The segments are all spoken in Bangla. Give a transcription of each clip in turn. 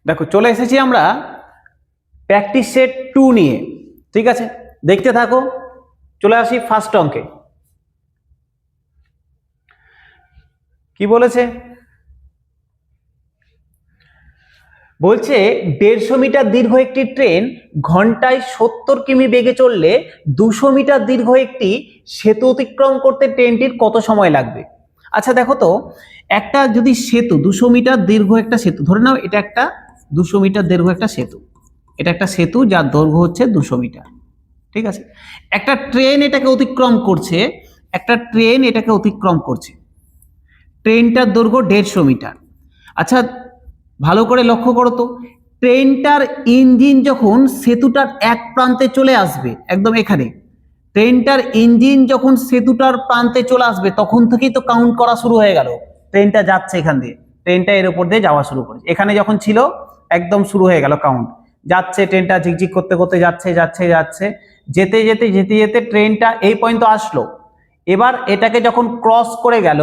দেখো চলে এসেছি আমরা প্র্যাকটিস সেট 2 নিয়ে। ঠিক আছে, দেখতে থাকো। চলে আসি ফার্স্ট অঙ্কে। কি বলেছে? বলছে 150 মিটার দীর্ঘ একটি ট্রেন ঘন্টায় 70 কিমি বেগে চললে 200 মিটার দীর্ঘ একটি সেতু অতিক্রম করতে ট্রেনটির কত সময় লাগবে? আচ্ছা দেখো তো, একটা যদি সেতু 200 মিটার দীর্ঘ একটা সেতু, ধরে নাও এটা একটা 200 মিটার দীর্ঘ একটা সেতু, এটা একটা সেতু যার দৈর্ঘ্য হচ্ছে 200 মিটার। ঠিক আছে, একটা ট্রেন এটাকে অতিক্রম করছে, একটা ট্রেন এটাকে অতিক্রম করছে, ট্রেনটার দৈর্ঘ্য 150 মিটার। আচ্ছা ভালো করে লক্ষ্য করো তো, ট্রেনটার ইঞ্জিন যখন সেতুটার এক প্রান্তে চলে আসবে, একদম এখানে ট্রেনটার ইঞ্জিন যখন সেতুটার প্রান্তে চলে আসবে তখন থেকেই তো কাউন্ট করা শুরু হয়ে গেল। ট্রেনটা যাচ্ছে এখান দিয়ে, ট্রেনটা এর উপর দিয়ে যাওয়া শুরু করেছে, এখানে যখন ছিল একদম শুরু হয়ে গেল কাউন্ট। যাচ্ছে ট্রেনটা ঝিকঝিক করতে করতে যাচ্ছে যাচ্ছে যাচ্ছে, যেতে যেতে যেতে যেতে ট্রেনটা এই পর্যন্ত আসলো। এবার এটাকে যখন ক্রস করে গেল,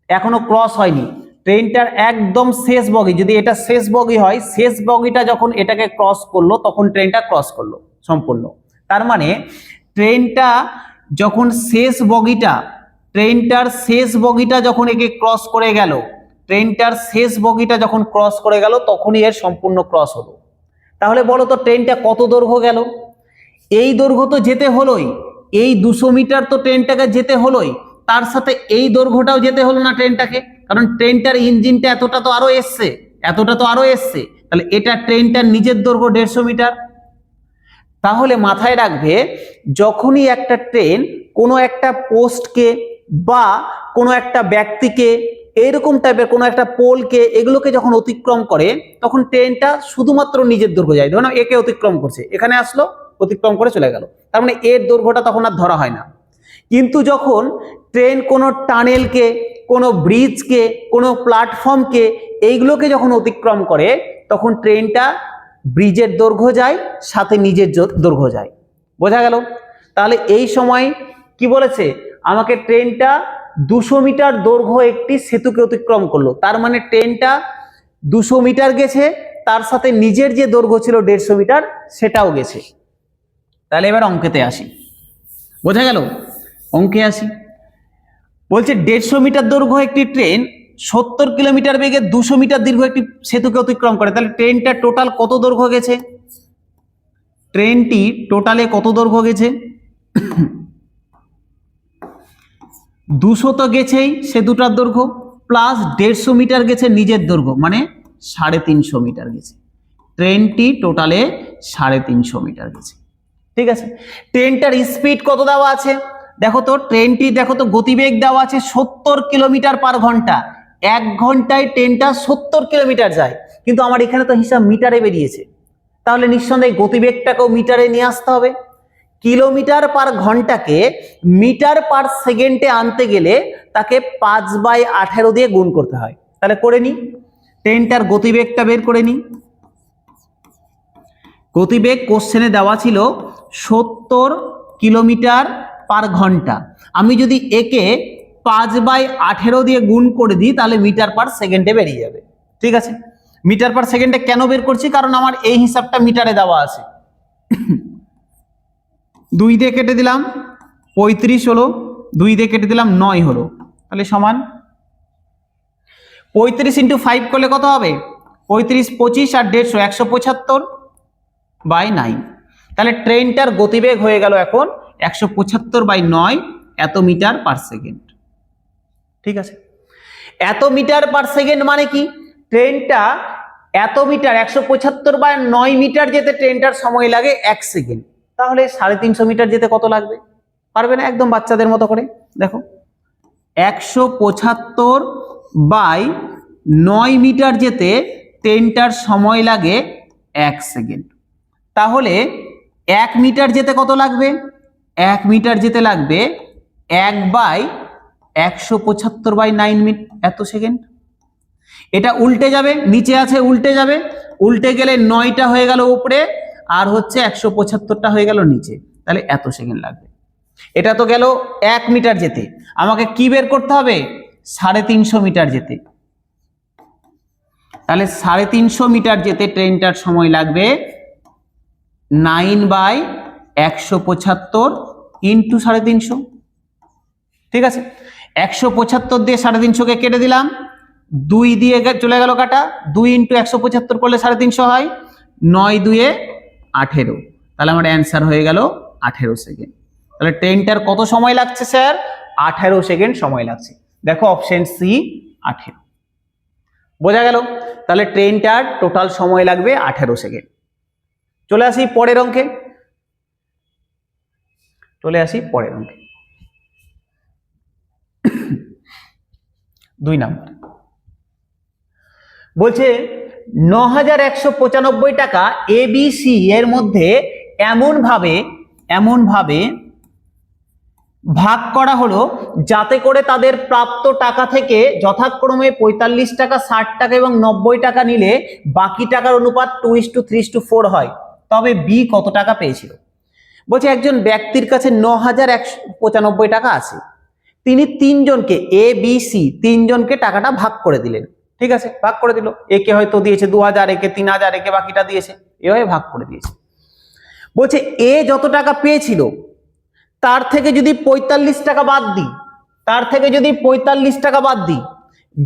এখনো ক্রস হয়নি, ট্রেনটার একদম শেষ বগি, যদি এটা শেষ বগি হয়, শেষ বগিটা যখন এটাকে ক্রস করলো তখন ট্রেনটা ক্রস করলো সম্পূর্ণ। তার মানে ট্রেনটা যখন শেষ বগিটা, ট্রেনটার শেষ বগিটা যখন একে ক্রস করে গেল, ট্রেনটার শেষ বগিটা যখন ক্রস করে গেল তখনই এর সম্পূর্ণ ক্রস হলো। তাহলে বলো তো ট্রেনটা কত দৈর্ঘ্য গেল? এই দৈর্ঘ্য তো যেতে হলোই, এই 200 মিটার তো ট্রেনটাকে যেতে হলোই, তার সাথে এই দৈর্ঘ্যটাও যেতে হলো না ট্রেনটাকে, কারণ ট্রেনটার ইঞ্জিনটা এতটা তো আরো এসছে, এতটা তো আরো এসছে, তাহলে এটা ট্রেনটার নিজের দৈর্ঘ্য 150 মিটার। তাহলে মাথায় রাখবে, যখনই একটা ট্রেন কোনো একটা পোস্টকে বা কোনো একটা ব্যক্তিকে, এইরকম টাইপের কোনো একটা পোলকে, এগুলোকে যখন অতিক্রম করে তখন ট্রেনটা শুধুমাত্র নিজের দৈর্ঘ্য যায়। ধরুন একে অতিক্রম করছে, এখানে আসলো, অতিক্রম করে চলে গেল, তার মানে এর দৈর্ঘ্যটা তখন আর ধরা হয় না। কিন্তু যখন ট্রেন কোনো টানেলকে, কোনো ব্রিজকে, কোনো প্ল্যাটফর্মকে, এইগুলোকে যখন অতিক্রম করে তখন ট্রেনটা ব্রিজের দৈর্ঘ্য যায়, সাথে নিজের দৈর্ঘ্য যায়। বোঝা গেল? তাহলে এই সময় কি বলেছে, আমাকে ট্রেনটা 200 মিটার দৈর্ঘ্য একটি সেতুকে অতিক্রম করলো, তার মানে ট্রেনটা 200 মিটার গেছে, তার সাথে নিজের যে দৈর্ঘ্য ছিল 150 মিটার সেটাও গেছে। তাহলে এবার অঙ্কেতে আসি। বোঝা গেল? অঙ্কে আসি। বলছে 150 মিটার দৈর্ঘ্য একটি ট্রেন 70 কিলোমিটার বেগে 200 মিটার দীর্ঘ একটি সেতুকে অতিক্রম করে, তাহলে ট্রেনটা টোটাল কত দৈর্ঘ্য গেছে? ট্রেনটি টোটালে কত দৈর্ঘ্য গেছে? 200 তো গেছেই সেতুটার দৈর্ঘ্য, প্লাস 150 মিটার গেছে নিজের দৈর্ঘ্য, মানে 350 মিটার গেছে। ট্রেনটি টোটালে 350 মিটার গেছে। ঠিক আছে, ট্রেনটার স্পিড কত দেওয়া আছে দেখো তো, ট্রেনটি দেখো তো গতিবেগ দেওয়া আছে 70 কিলোমিটার পার ঘন্টা। 1 ঘন্টায় ট্রেনটা 70 কিলোমিটার যায়, কিন্তু আমার এখানে তো হিসাব মিটারে বেরিয়েছে, তাহলে নিঃসন্দেহে গতিবেগটাকেও মিটারে নিয়ে আসতে হবে। কিলোমিটার পার ঘন্টাকে মিটার পার সেকেন্ডে আনতে গেলে তাকে 5/18 দিয়ে গুণ করতে হয়। তাহলে করে নি, ট্রেনটার গতিবেগটা বের করে নি। গতিবেগ কোশ্চেনে দেওয়া ছিল 70 কিলোমিটার পার ঘন্টা, আমি যদি একে 5/18 দিয়ে গুণ করে দিই তাহলে মিটার পার সেকেন্ডে বেরিয়ে যাবে। ঠিক আছে, মিটার পার সেকেন্ডে কেন বের করছি, কারণ আমার এই হিসাবটা মিটারে দেওয়া আছে। 2 দিয়ে কেটে দিলাম 35 হলো, 2 দিয়ে কেটে দিলাম 9 হলো, তাহলে সমান 35 × 5 করলে কত হবে? 35, 25 আর 150, 175/9। তাহলে ট্রেনটার গতিবেগ হয়ে গেল এখন 175/9 এত মিটার পার সেকেন্ড। ঠিক আছে, এত মিটার পার সেকেন্ড মানে কি, ট্রেনটা এত মিটার 175/9 মিটার যেতে ট্রেনটার সময় লাগে 1 সেকেন্ড, তাহলে 350 মিটার যেতে কত লাগবে? পারবে না? একদম বাচ্চাদের মতো করে দেখো, 175/9 মিটার যেতে ট্রেনটার সময় লাগে 1 সেকেন্ড। তাহলে 1 মিটার যেতে কত লাগবে? 1 মিটার যেতে লাগবে 1/175/9 এত সেকেন্ড। এটা উল্টে যাবে, নিচে আছে উল্টে যাবে, উল্টে গেলে 9টা হয়ে গেল উপরে, আর হচ্ছে 175টা হয়ে গেল নিচে, তাহলে এত সেকেন্ড লাগবে। এটা তো গেল 1 মিটার যেতে, আমাকে কি বের করতে হবে? 350 মিটার যেতে। তাহলে 350 মিটার যেতে ট্রেনটার সময় লাগবে 9/175 ইন্টু 350। ঠিক আছে, 175 দিয়ে 350 কে কেটে দিলাম, 2 দিয়ে চলে গেল কাটা, 2 ইন্টু 175 করলে 350 হয়, 9 2 18। তাহলে আমার অ্যান্সার হয়ে গেল 18 সেকেন্ড। তাহলে ট্রেনটার কত সময় লাগছে স্যার? 18 সেকেন্ড সময় লাগছে। দেখো অপশন সি 18। বোঝা গেল? তাহলে ট্রেনটার টোটাল সময় লাগবে 18 সেকেন্ড। চলে আসি পরের অঙ্কে। 2 নাম্বার বলছে 9195 টাকা এবিসি এর মধ্যে এমন ভাবে ভাগ করা হলো যাতে করে তাদের প্রাপ্ত টাকা থেকে যথাক্রমে 45 টাকা, 60 টাকা এবং 90 টাকা নিলে বাকি টাকার অনুপাত 2:3:4 হয়। তবে বি কত টাকা পেয়েছিল? বলছে একজন ব্যক্তির কাছে 9195 টাকা আছে, তিনি তিনজনকে এ বি সি তিনজনকে টাকাটা ভাগ করে দিলেন। ঠিক আছে, ভাগ করে দিল। একে হয়তো দিয়েছে 2000, একে 3000, একে বাকিটা দিয়েছে, এভাবে ভাগ করে দিয়েছে। বলছে এ যত টাকা পেয়েছিল তার থেকে যদি 45 টাকা বাদ দিই,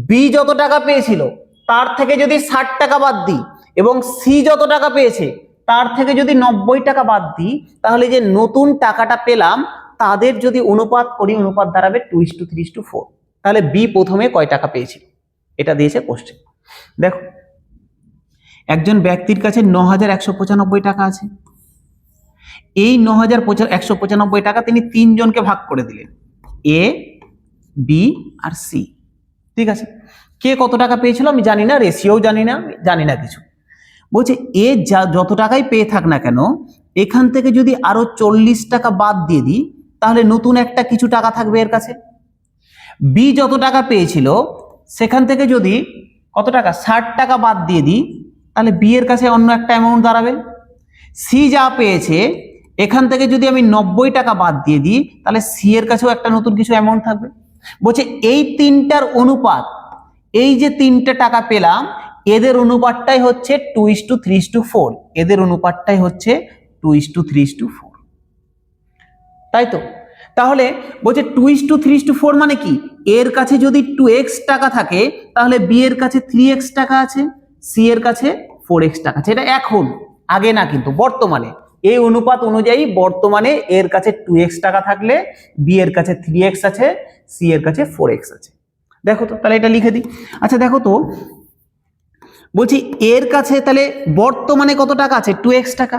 বি যত টাকা পেয়েছিল তার থেকে যদি 60 টাকা বাদ দিই এবং সি যত টাকা পেয়েছে তার থেকে যদি 90 টাকা বাদ দিই, তাহলে যে নতুন টাকাটা পেলাম তাদের যদি অনুপাত করি, অনুপাত দাঁড়াবে 2:3:4। তাহলে বি প্রথমে কয় টাকা পেয়েছিল এটা দিয়েছে কোশ্চেন। দেখো একজন ব্যক্তির কাছে 9195 টাকা আছে, এই 9195 টাকা তিনি তিনজনকে ভাগ করে দিলেন, এ বি আর সি। ঠিক আছে, কে কত টাকা পেয়েছিল আমি জানি না, রেশিও জানি না কিছু। বলছে এ যত টাকাই পেয়ে থাক না কেন, এখান থেকে যদি আরো 40 টাকা বাদ দিয়ে দিই তাহলে নতুন একটা কিছু টাকা থাকবে এর কাছে। বি যত টাকা পেয়েছিল সেখান থেকে যদি কত টাকা 60 টাকা বাদ দিয়ে দিই তাহলে বি এর কাছে অন্য একটা অ্যামাউন্ট দাঁড়াবে। সি যা পেয়েছে এখান থেকে যদি আমি 90 টাকা বাদ দিয়ে দিই তাহলে সি এর কাছেও একটা নতুন কিছু অ্যামাউন্ট থাকবে। বলছে এই তিনটার অনুপাত, এই যে তিনটে টাকা পেলাম এদের অনুপাতটাই হচ্ছে 2:3:4, এদের অনুপাতটাই হচ্ছে 2:3:4। তাই তো? তাহলে বলছে 2:3:4 মানে কি, এর কাছে যদি 2x টাকা থাকে তাহলে বি এর কাছে 3x টাকা আছে, সি এর কাছে 4x টাকা আছে। এটা এখন, আগে না কিন্তু, বর্তমানে এই অনুপাত অনুযায়ী বর্তমানে এর কাছে 2x টাকা থাকলে বি এর কাছে 3x আছে, সি এর কাছে 4x আছে। দেখো তো, তাহলে এটা লিখে দিই। আচ্ছা দেখো তো, বলছি এর কাছে তাহলে বর্তমানে কত টাকা আছে? 2x টাকা।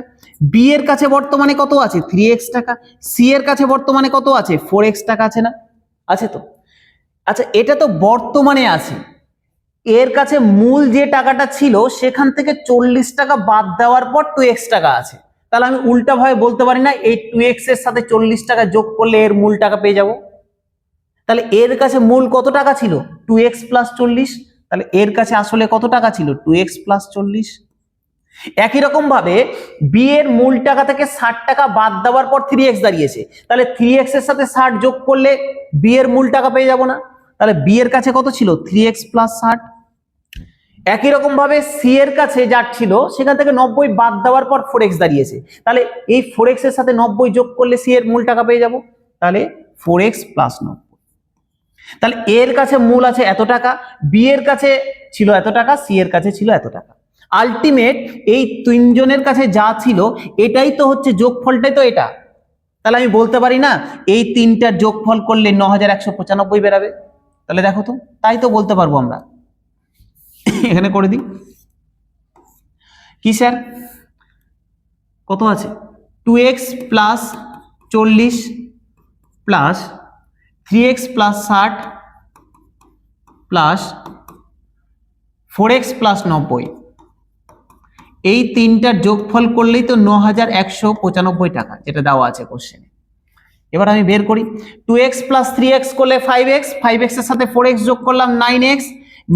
বি এর কাছে বর্তমানে কত আছে? 3x টাকা। সি এর কাছে বর্তমানে কত আছে? 4x টাকা আছে না? আছে তো। আচ্ছা এটা তো বর্তমানে আছে, এর কাছে মূল যে টাকাটা ছিল সেখান থেকে 40 টাকা বাদ দেওয়ার পর 2x টাকা আছে। তাহলে আমি উল্টা ভাবে বলতে পারি না এই 2x এর সাথে 40 টাকা যোগ করলে এর মূল টাকা পেয়ে যাব? তাহলে এর কাছে মূল কত টাকা ছিল? 2x + 40। তাহলে এর কাছে আসলে কত টাকা ছিল? 2x + 40। একই রকম ভাবে বি এর মূল টাকা থেকে 60 টাকা বাদ দেওয়ার পর 3x দাঁড়িয়েছে, তাহলে 3x এর সাথে 60 যোগ করলে বি এর মূল টাকা পেয়ে যাব না? তাহলে বি এর কাছে কত ছিল? 3x + 60। একই রকম ভাবে সি এর কাছে যা ছিল সেখান থেকে 90 বাদ দেওয়ার পর 4x দাঁড়িয়েছে, তাহলে এই 4x এর সাথে 90 যোগ করলে সি এর মূল টাকা পেয়ে যাব, তাহলে 4x + 90। তাহলে এর কাছে মূল আছে এত টাকা, বি এর কাছে ছিল এত টাকা, সি এর কাছে ছিল এত টাকা। আলটিমেট এই তিনজনের কাছে যা ছিল এটাই তো হচ্ছে যোগফলটাই তো এটা। তাহলে আমি বলতে পারি না এই তিনটার যোগফল করলে 9195 বেরাবে? তাহলে দেখো তো, তাই তো বলতে পারবো আমরা। এখানে করে দিই কি স্যার, কত আছে? 2x + 40 plus 3x + 60 plus 4x + 90, এই তিনটার যোগফল করলেই তো 9195 টাকা, যেটা দেওয়া আছে কোশ্চেনে। এবার আমি বের করি। 2x + 3x করলে 5x, 5x এর সাথে 4x যোগ করলাম 9x,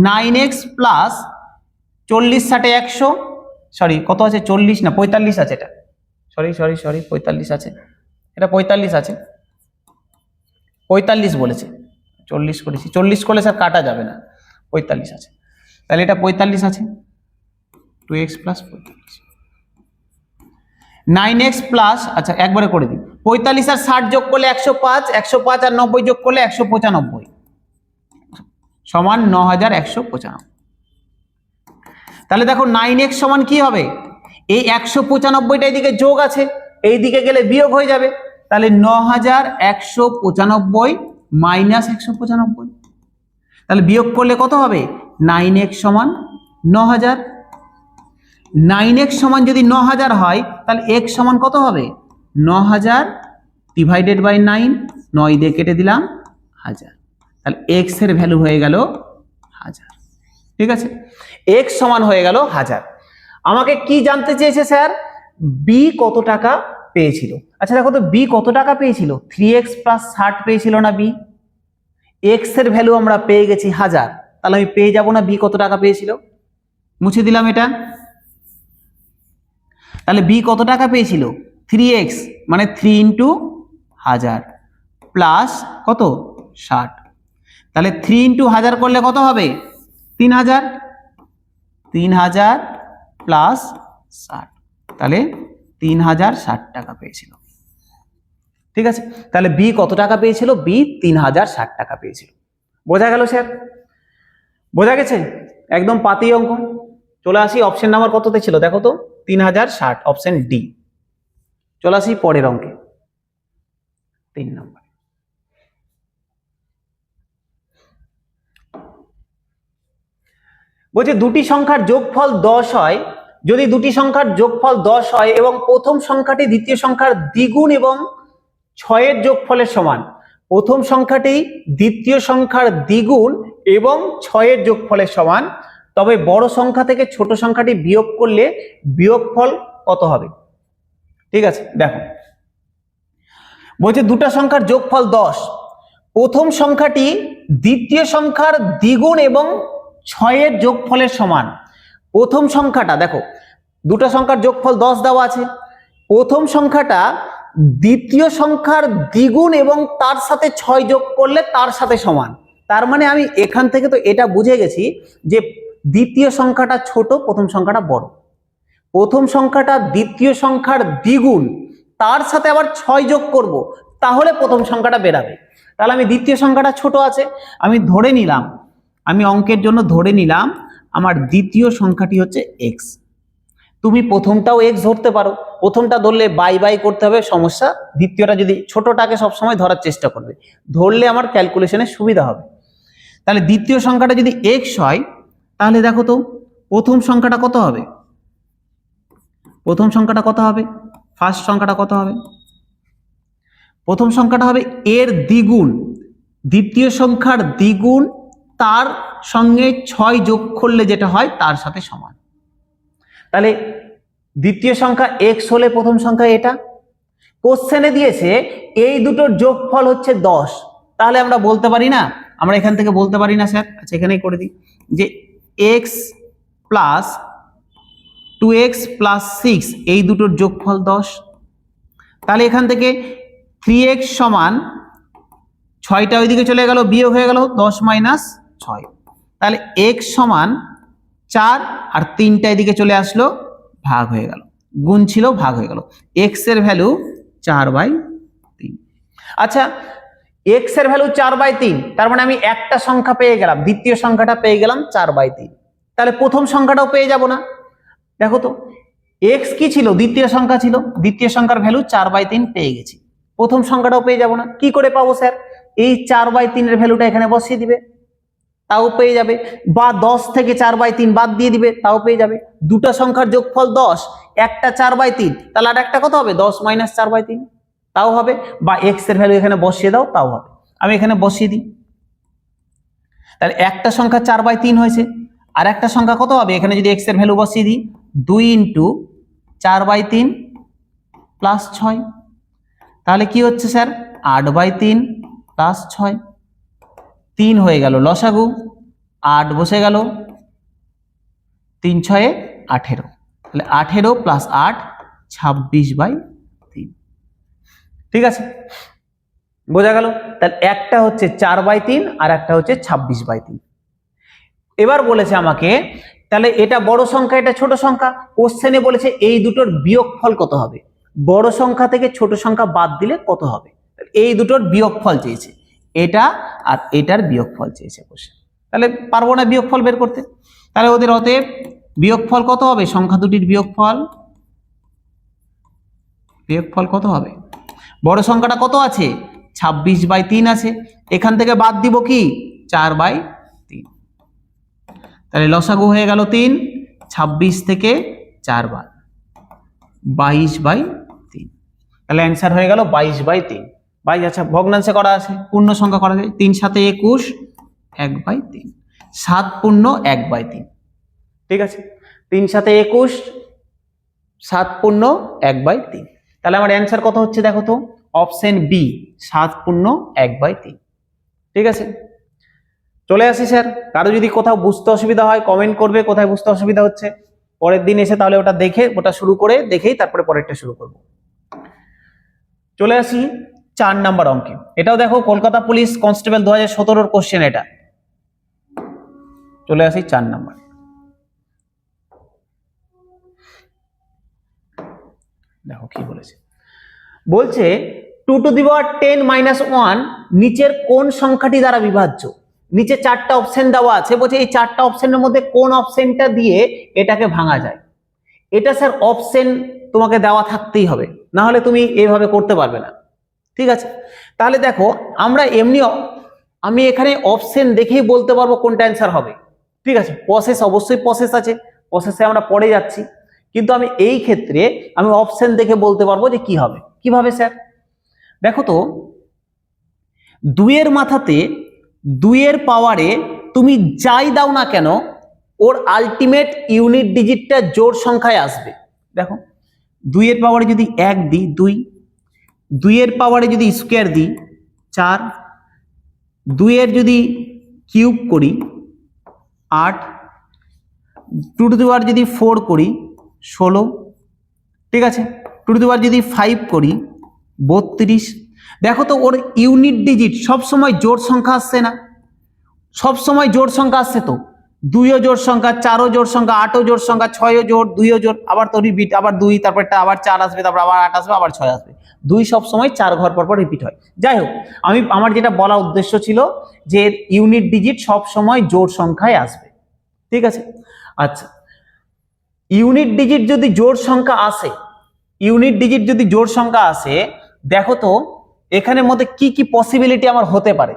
9x প্লাস 40 60 100, সরি কত আছে? 40 না 45 আছে এটা, সরি 45 আছে, এটা 45 আছে, 45 বলেছে, 40 করেছি, 40 করলে স্যার কাটা যাবে না, 45 আছে। তাহলে এটা 45 আছে, 2x প্লাস 45, 9x প্লাস, আচ্ছা একবারে করে দিই, 45 আর 60 যোগ করলে 105, 105 আর 90 যোগ করলে 195 সমান 9195। তাহলে দেখো 9x সমান কি হবে, এই 195টা এদিকে যোগ আছে, এই দিকে গেলে বিয়োগ হয়ে যাবে, তাহলে 9195 মাইনাস 195, তাহলে বিয়োগ করলে কত হবে, 9x সমান 9000। 9x সমান যদি 9000 হয় তাহলে x সমান কত হবে, 9000 ডিভাইডেড বাই 9, 9 দিয়ে কেটে দিলাম 1000, তাহলে x এর ভ্যালু হয়ে গেল 1000। ঠিক আছে, x সমান হয়ে গেল 1000। আমাকে কি জানতে চেয়েছে স্যার, b কত টাকা পেয়েছিল। আচ্ছা দেখো তো b কত টাকা পেয়েছিল, 3x প্লাস 60 পেয়েছিল না b, x এর ভ্যালু আমরা পেয়ে গেছি 1000, তাহলে আমি পেয়ে যাব না b কত টাকা পেয়েছিল, মুছে দিলাম এটা। তাহলে b কত টাকা পেয়েছিল, 3x মানে 3 ইন্টু 1000 প্লাস কত 60, তাহলে 3 ইন্টু 1000 করলে কত হবে, 3000, 3000 প্লাস 60, তাহলে 3060 টাকা পেয়েছিল। ঠিক আছে, তাহলে b কত টাকা পেয়েছিল, b 3060 টাকা পেয়েছিল। বোঝা গেল স্যার, বোঝা গেছে, একদম পাতি অঙ্ক। চলে আসি অপশন নাম্বার কততে ছিল দেখো তো, 3060, অপশন ডি। চলে আসি পরের অঙ্কে, 3 নম্বর। বলছে দুটি সংখ্যার যোগফল 10 হয়, যদি দুটি সংখ্যার যোগফল 10 হয় এবং প্রথম সংখ্যাটি দ্বিতীয় সংখ্যার দ্বিগুণ এবং 6 এর যোগফলের সমান, প্রথম সংখ্যাটি দ্বিতীয় সংখ্যার দ্বিগুণ এবং 6 এর যোগফলের সমান, তবে বড় সংখ্যা থেকে ছোট সংখ্যাটি বিয়োগ করলে বিয়োগফল কত হবে। ঠিক আছে, দেখো বলছে দুটো সংখ্যার যোগফল 10, প্রথম সংখ্যাটি দ্বিতীয় সংখ্যার দ্বিগুণ এবং 6 এর যোগফলের সমান। প্রথম সংখ্যাটা দেখো, দুটো সংখ্যার যোগফল 10 দেওয়া আছে, প্রথম সংখ্যাটা দ্বিতীয় সংখ্যার দ্বিগুণ এবং তার সাথে 6 যোগ করলে তার সাথে সমান। তার মানে আমি এখান থেকে তো এটা বুঝে গেছি যে দ্বিতীয় সংখ্যাটা ছোট, প্রথম সংখ্যাটা বড়। প্রথম সংখ্যাটা দ্বিতীয় সংখ্যার দ্বিগুণ, তার সাথে আবার 6 যোগ করব, তাহলে প্রথম সংখ্যাটা বেরাবে। তাহলে আমি দ্বিতীয় সংখ্যাটা ছোট আছে, আমি ধরে নিলাম, আমি অঙ্কের জন্য ধরে নিলাম আমার দ্বিতীয় সংখ্যাটি হচ্ছে x। তুমি প্রথমটাও x ধরতে পারো, প্রথমটা ধরলে বাই বাই করতে হবে, সমস্যা। দ্বিতীয়টা যদি ছোটটাকে সবসময় ধরার চেষ্টা করবে, ধরলে আমার ক্যালকুলেশনে সুবিধা হবে। তাহলে দ্বিতীয় সংখ্যাটা যদি x হয়, তাহলে দেখো তো প্রথম সংখ্যাটা কত হবে, প্রথম সংখ্যাটা কত হবে, ফার্স্ট সংখ্যাটা কত হবে, প্রথম সংখ্যাটা হবে এর দ্বিগুণ, দ্বিতীয় সংখ্যার দ্বিগুণ তার সঙ্গে 6 যোগ করলে যেটা হয় তার সাথে সমান। তাহলে দ্বিতীয় সংখ্যা x হলে প্রথম সংখ্যা এটা। কোশ্চেনে দিয়েছে এই দুটোর যোগফল হচ্ছে 10, তাহলে আমরা বলতে পারি না, আমরা এখান থেকে বলতে পারি না স্যার, আচ্ছা এখানেই করে দিই যে x প্লাস 2x প্লাস 6 এই দুটোর যোগফল 10। তাহলে এখান থেকে 3x সমান 6টা ওইদিকে চলে গেল, বিয়োগ হয়ে গেল 10 মাইনাস 6, তাহলে x সমান 4 আর 3টা এদিকে চলে আসলো, ভাগ হয়ে গেল, গুণ ছিল ভাগ হয়ে গেল, x এর ভ্যালু 4/3। আচ্ছা x এর ভ্যালু 4/3, তার মানে আমি একটা সংখ্যা পেয়ে গেলাম, দ্বিতীয় সংখ্যাটা পেয়ে গেলাম 4/3, তাহলে প্রথম সংখ্যাটাও পেয়ে যাব না। দেখো তো x কি ছিল, দ্বিতীয় সংখ্যা ছিল, দ্বিতীয় সংখ্যার ভ্যালু 4/3 পেয়ে গেছি, প্রথম সংখ্যাটাও পেয়ে যাব না। কি করে পাবো স্যার, এই 4/3 এর ভ্যালুটা এখানে বসিয়ে দিবে, তাও পেয়ে যাবে, বা 10 থেকে 4/3 বাদ দিয়ে দিবে, তাও পেয়ে যাবে। দুটো সংখ্যার যোগফল 10, একটা 4/3, তাহলে আর একটা কত হবে, 10 মাইনাস 4/3, তাও হবে, বা x এর ভ্যালু এখানে বসিয়ে দাও, তাও হবে। আমি এখানে বসিয়ে দিই, তাহলে একটা সংখ্যা 4/3 হয়েছে, আর একটা সংখ্যা কত হবে, এখানে যদি x এর ভ্যালু বসিয়ে দিই 2 ইন্টু 4/3 প্লাস 6, তাহলে কি হচ্ছে স্যার 8/3 প্লাস 6, 3 হয়ে গেল লসাগু, 8 বসে গেল, 3 6 18, তাহলে 18 প্লাস 8 26/3। ঠিক আছে, বোঝা গেল। তাহলে একটা হচ্ছে 4/3 আর একটা হচ্ছে 26/3। এবার বলেছে আমাকে তাহলে এটা বড় সংখ্যা এটা ছোট সংখ্যা, কোশ্চেনে বলেছে এই দুটোর বিয়োগফল কত হবে, বড় সংখ্যা থেকে ছোট সংখ্যা বাদ দিলে কত হবে, এই দুটোর বিয়োগফল চেয়েছে, এটা আর এটার বিয়োগফল চেয়েছে কোশ্চেন। তাহলে পারবো না বিয়োগফল বের করতে, তাহলে ওদের অতএব বিয়োগফল কত হবে, সংখ্যা দুটির বিয়োগফল কত হবে, বড় সংখ্যাটা কত আছে 26/3 আছে, এখান থেকে বাদ দিব কি 4/3, তাহলে লসাগু হয়ে গেল 3, 26 থেকে 4 বাদ 22/3, তাহলে অ্যান্সার হয়ে গেল 22/3। আচ্ছা ভগ্নাংশে করা আছে, পূর্ণ সংখ্যা করা যায়, 3 7 21 1/3, 7 পূর্ণ 1/3, ঠিক আছে, 3 7 21 7 পূর্ণ 1/3, তাহলে আমার অ্যান্সার কত হচ্ছে দেখো তো, অপশন বি 7 পূর্ণ 1/3, ঠিক আছে। চলে আসি স্যার, কারো যদি কোথাও বুঝতে অসুবিধা হয় কমেন্ট করবে কোথায় বুঝতে অসুবিধা হচ্ছে, পরের দিন এসে তাহলে ওটা দেখে ওটা শুরু করে দেখেই তারপরে পরেরটা শুরু করব। চলে আসি 4 নাম্বার অঙ্কে, এটাও দেখো কলকাতা পুলিশ কনস্টেবল 2017 কোশ্চেন এটা। চলে আসি 4 নাম্বার, দেখো কি বলেছে, বলছে 2 টু দি পাওয়ার 10 - 1 নিচের কোন সংখ্যাটি দ্বারা বিভাজ্য, নিচে 4টা অপশন দেওয়া আছে, বলছে এই 4টা অপশনের মধ্যে কোন অপশনটা দিয়ে এটাকে ভাঙা যায়, এটা স্যার অপশন তোমাকে দেওয়া থাকতেই হবে, না হলে তুমি এইভাবে করতে পারবে না, ঠিক আছে। তাহলে দেখো আমরা আমি এখানে অপশন দেখেই বলতে পারবো কোনটা অ্যান্সার হবে, ঠিক আছে, প্রসেস অবশ্যই প্রসেস আছে, প্রসেসে আমরা পড়ে যাচ্ছি, কিন্তু আমি এই ক্ষেত্রে আমি অপশন দেখে বলতে পারবো যে কি হবে। কিভাবে স্যার, দেখো তো 2 এর মাথাতে 2 এর পাওয়ারে তুমি যাই দাও না কেন ওর আলটিমেট ইউনিট ডিজিটটা জোড় সংখ্যায় আসবে। দেখো 2 এর পাওয়ারে যদি 1 দিই 2, 2 এর পাওয়ারে যদি স্কোয়ার দিই 4, 2 এর যদি কিউব করি 8, 2 টু দি পাওয়ার যদি 4 করি 16, ঠিক আছে, 2 টু দি পাওয়ার যদি 5 করি 32। দেখো তো ওর ইউনিট ডিজিট সব সময় জোড় সংখ্যা আসছে না, সব সময় জোড় সংখ্যা আসছে তো, 2ও জোড় সংখ্যা, 4ও জোড় সংখ্যা, 8ও জোড় সংখ্যা, 6ও জোড়, 2ও জোড়, আবার তো রিপিট, আবার 2 তারপরটা আবার 4 আসবে, তারপর আবার 8 আসবে, আবার 6 আসবে, 2 সব সময় 4 ঘর পর পর রিপিট হয়। যাই হোক আমার যেটা বলা উদ্দেশ্য ছিল যে ইউনিট ডিজিট সব সময় জোড় সংখ্যায় আসবে, ঠিক আছে। আচ্ছা ইউনিট ডিজিট যদি জোড় সংখ্যা আসে, ইউনিট ডিজিট যদি জোড় সংখ্যা আসে, দেখো তো এখানের মধ্যে কি কি পসিবিলিটি আমার হতে পারে,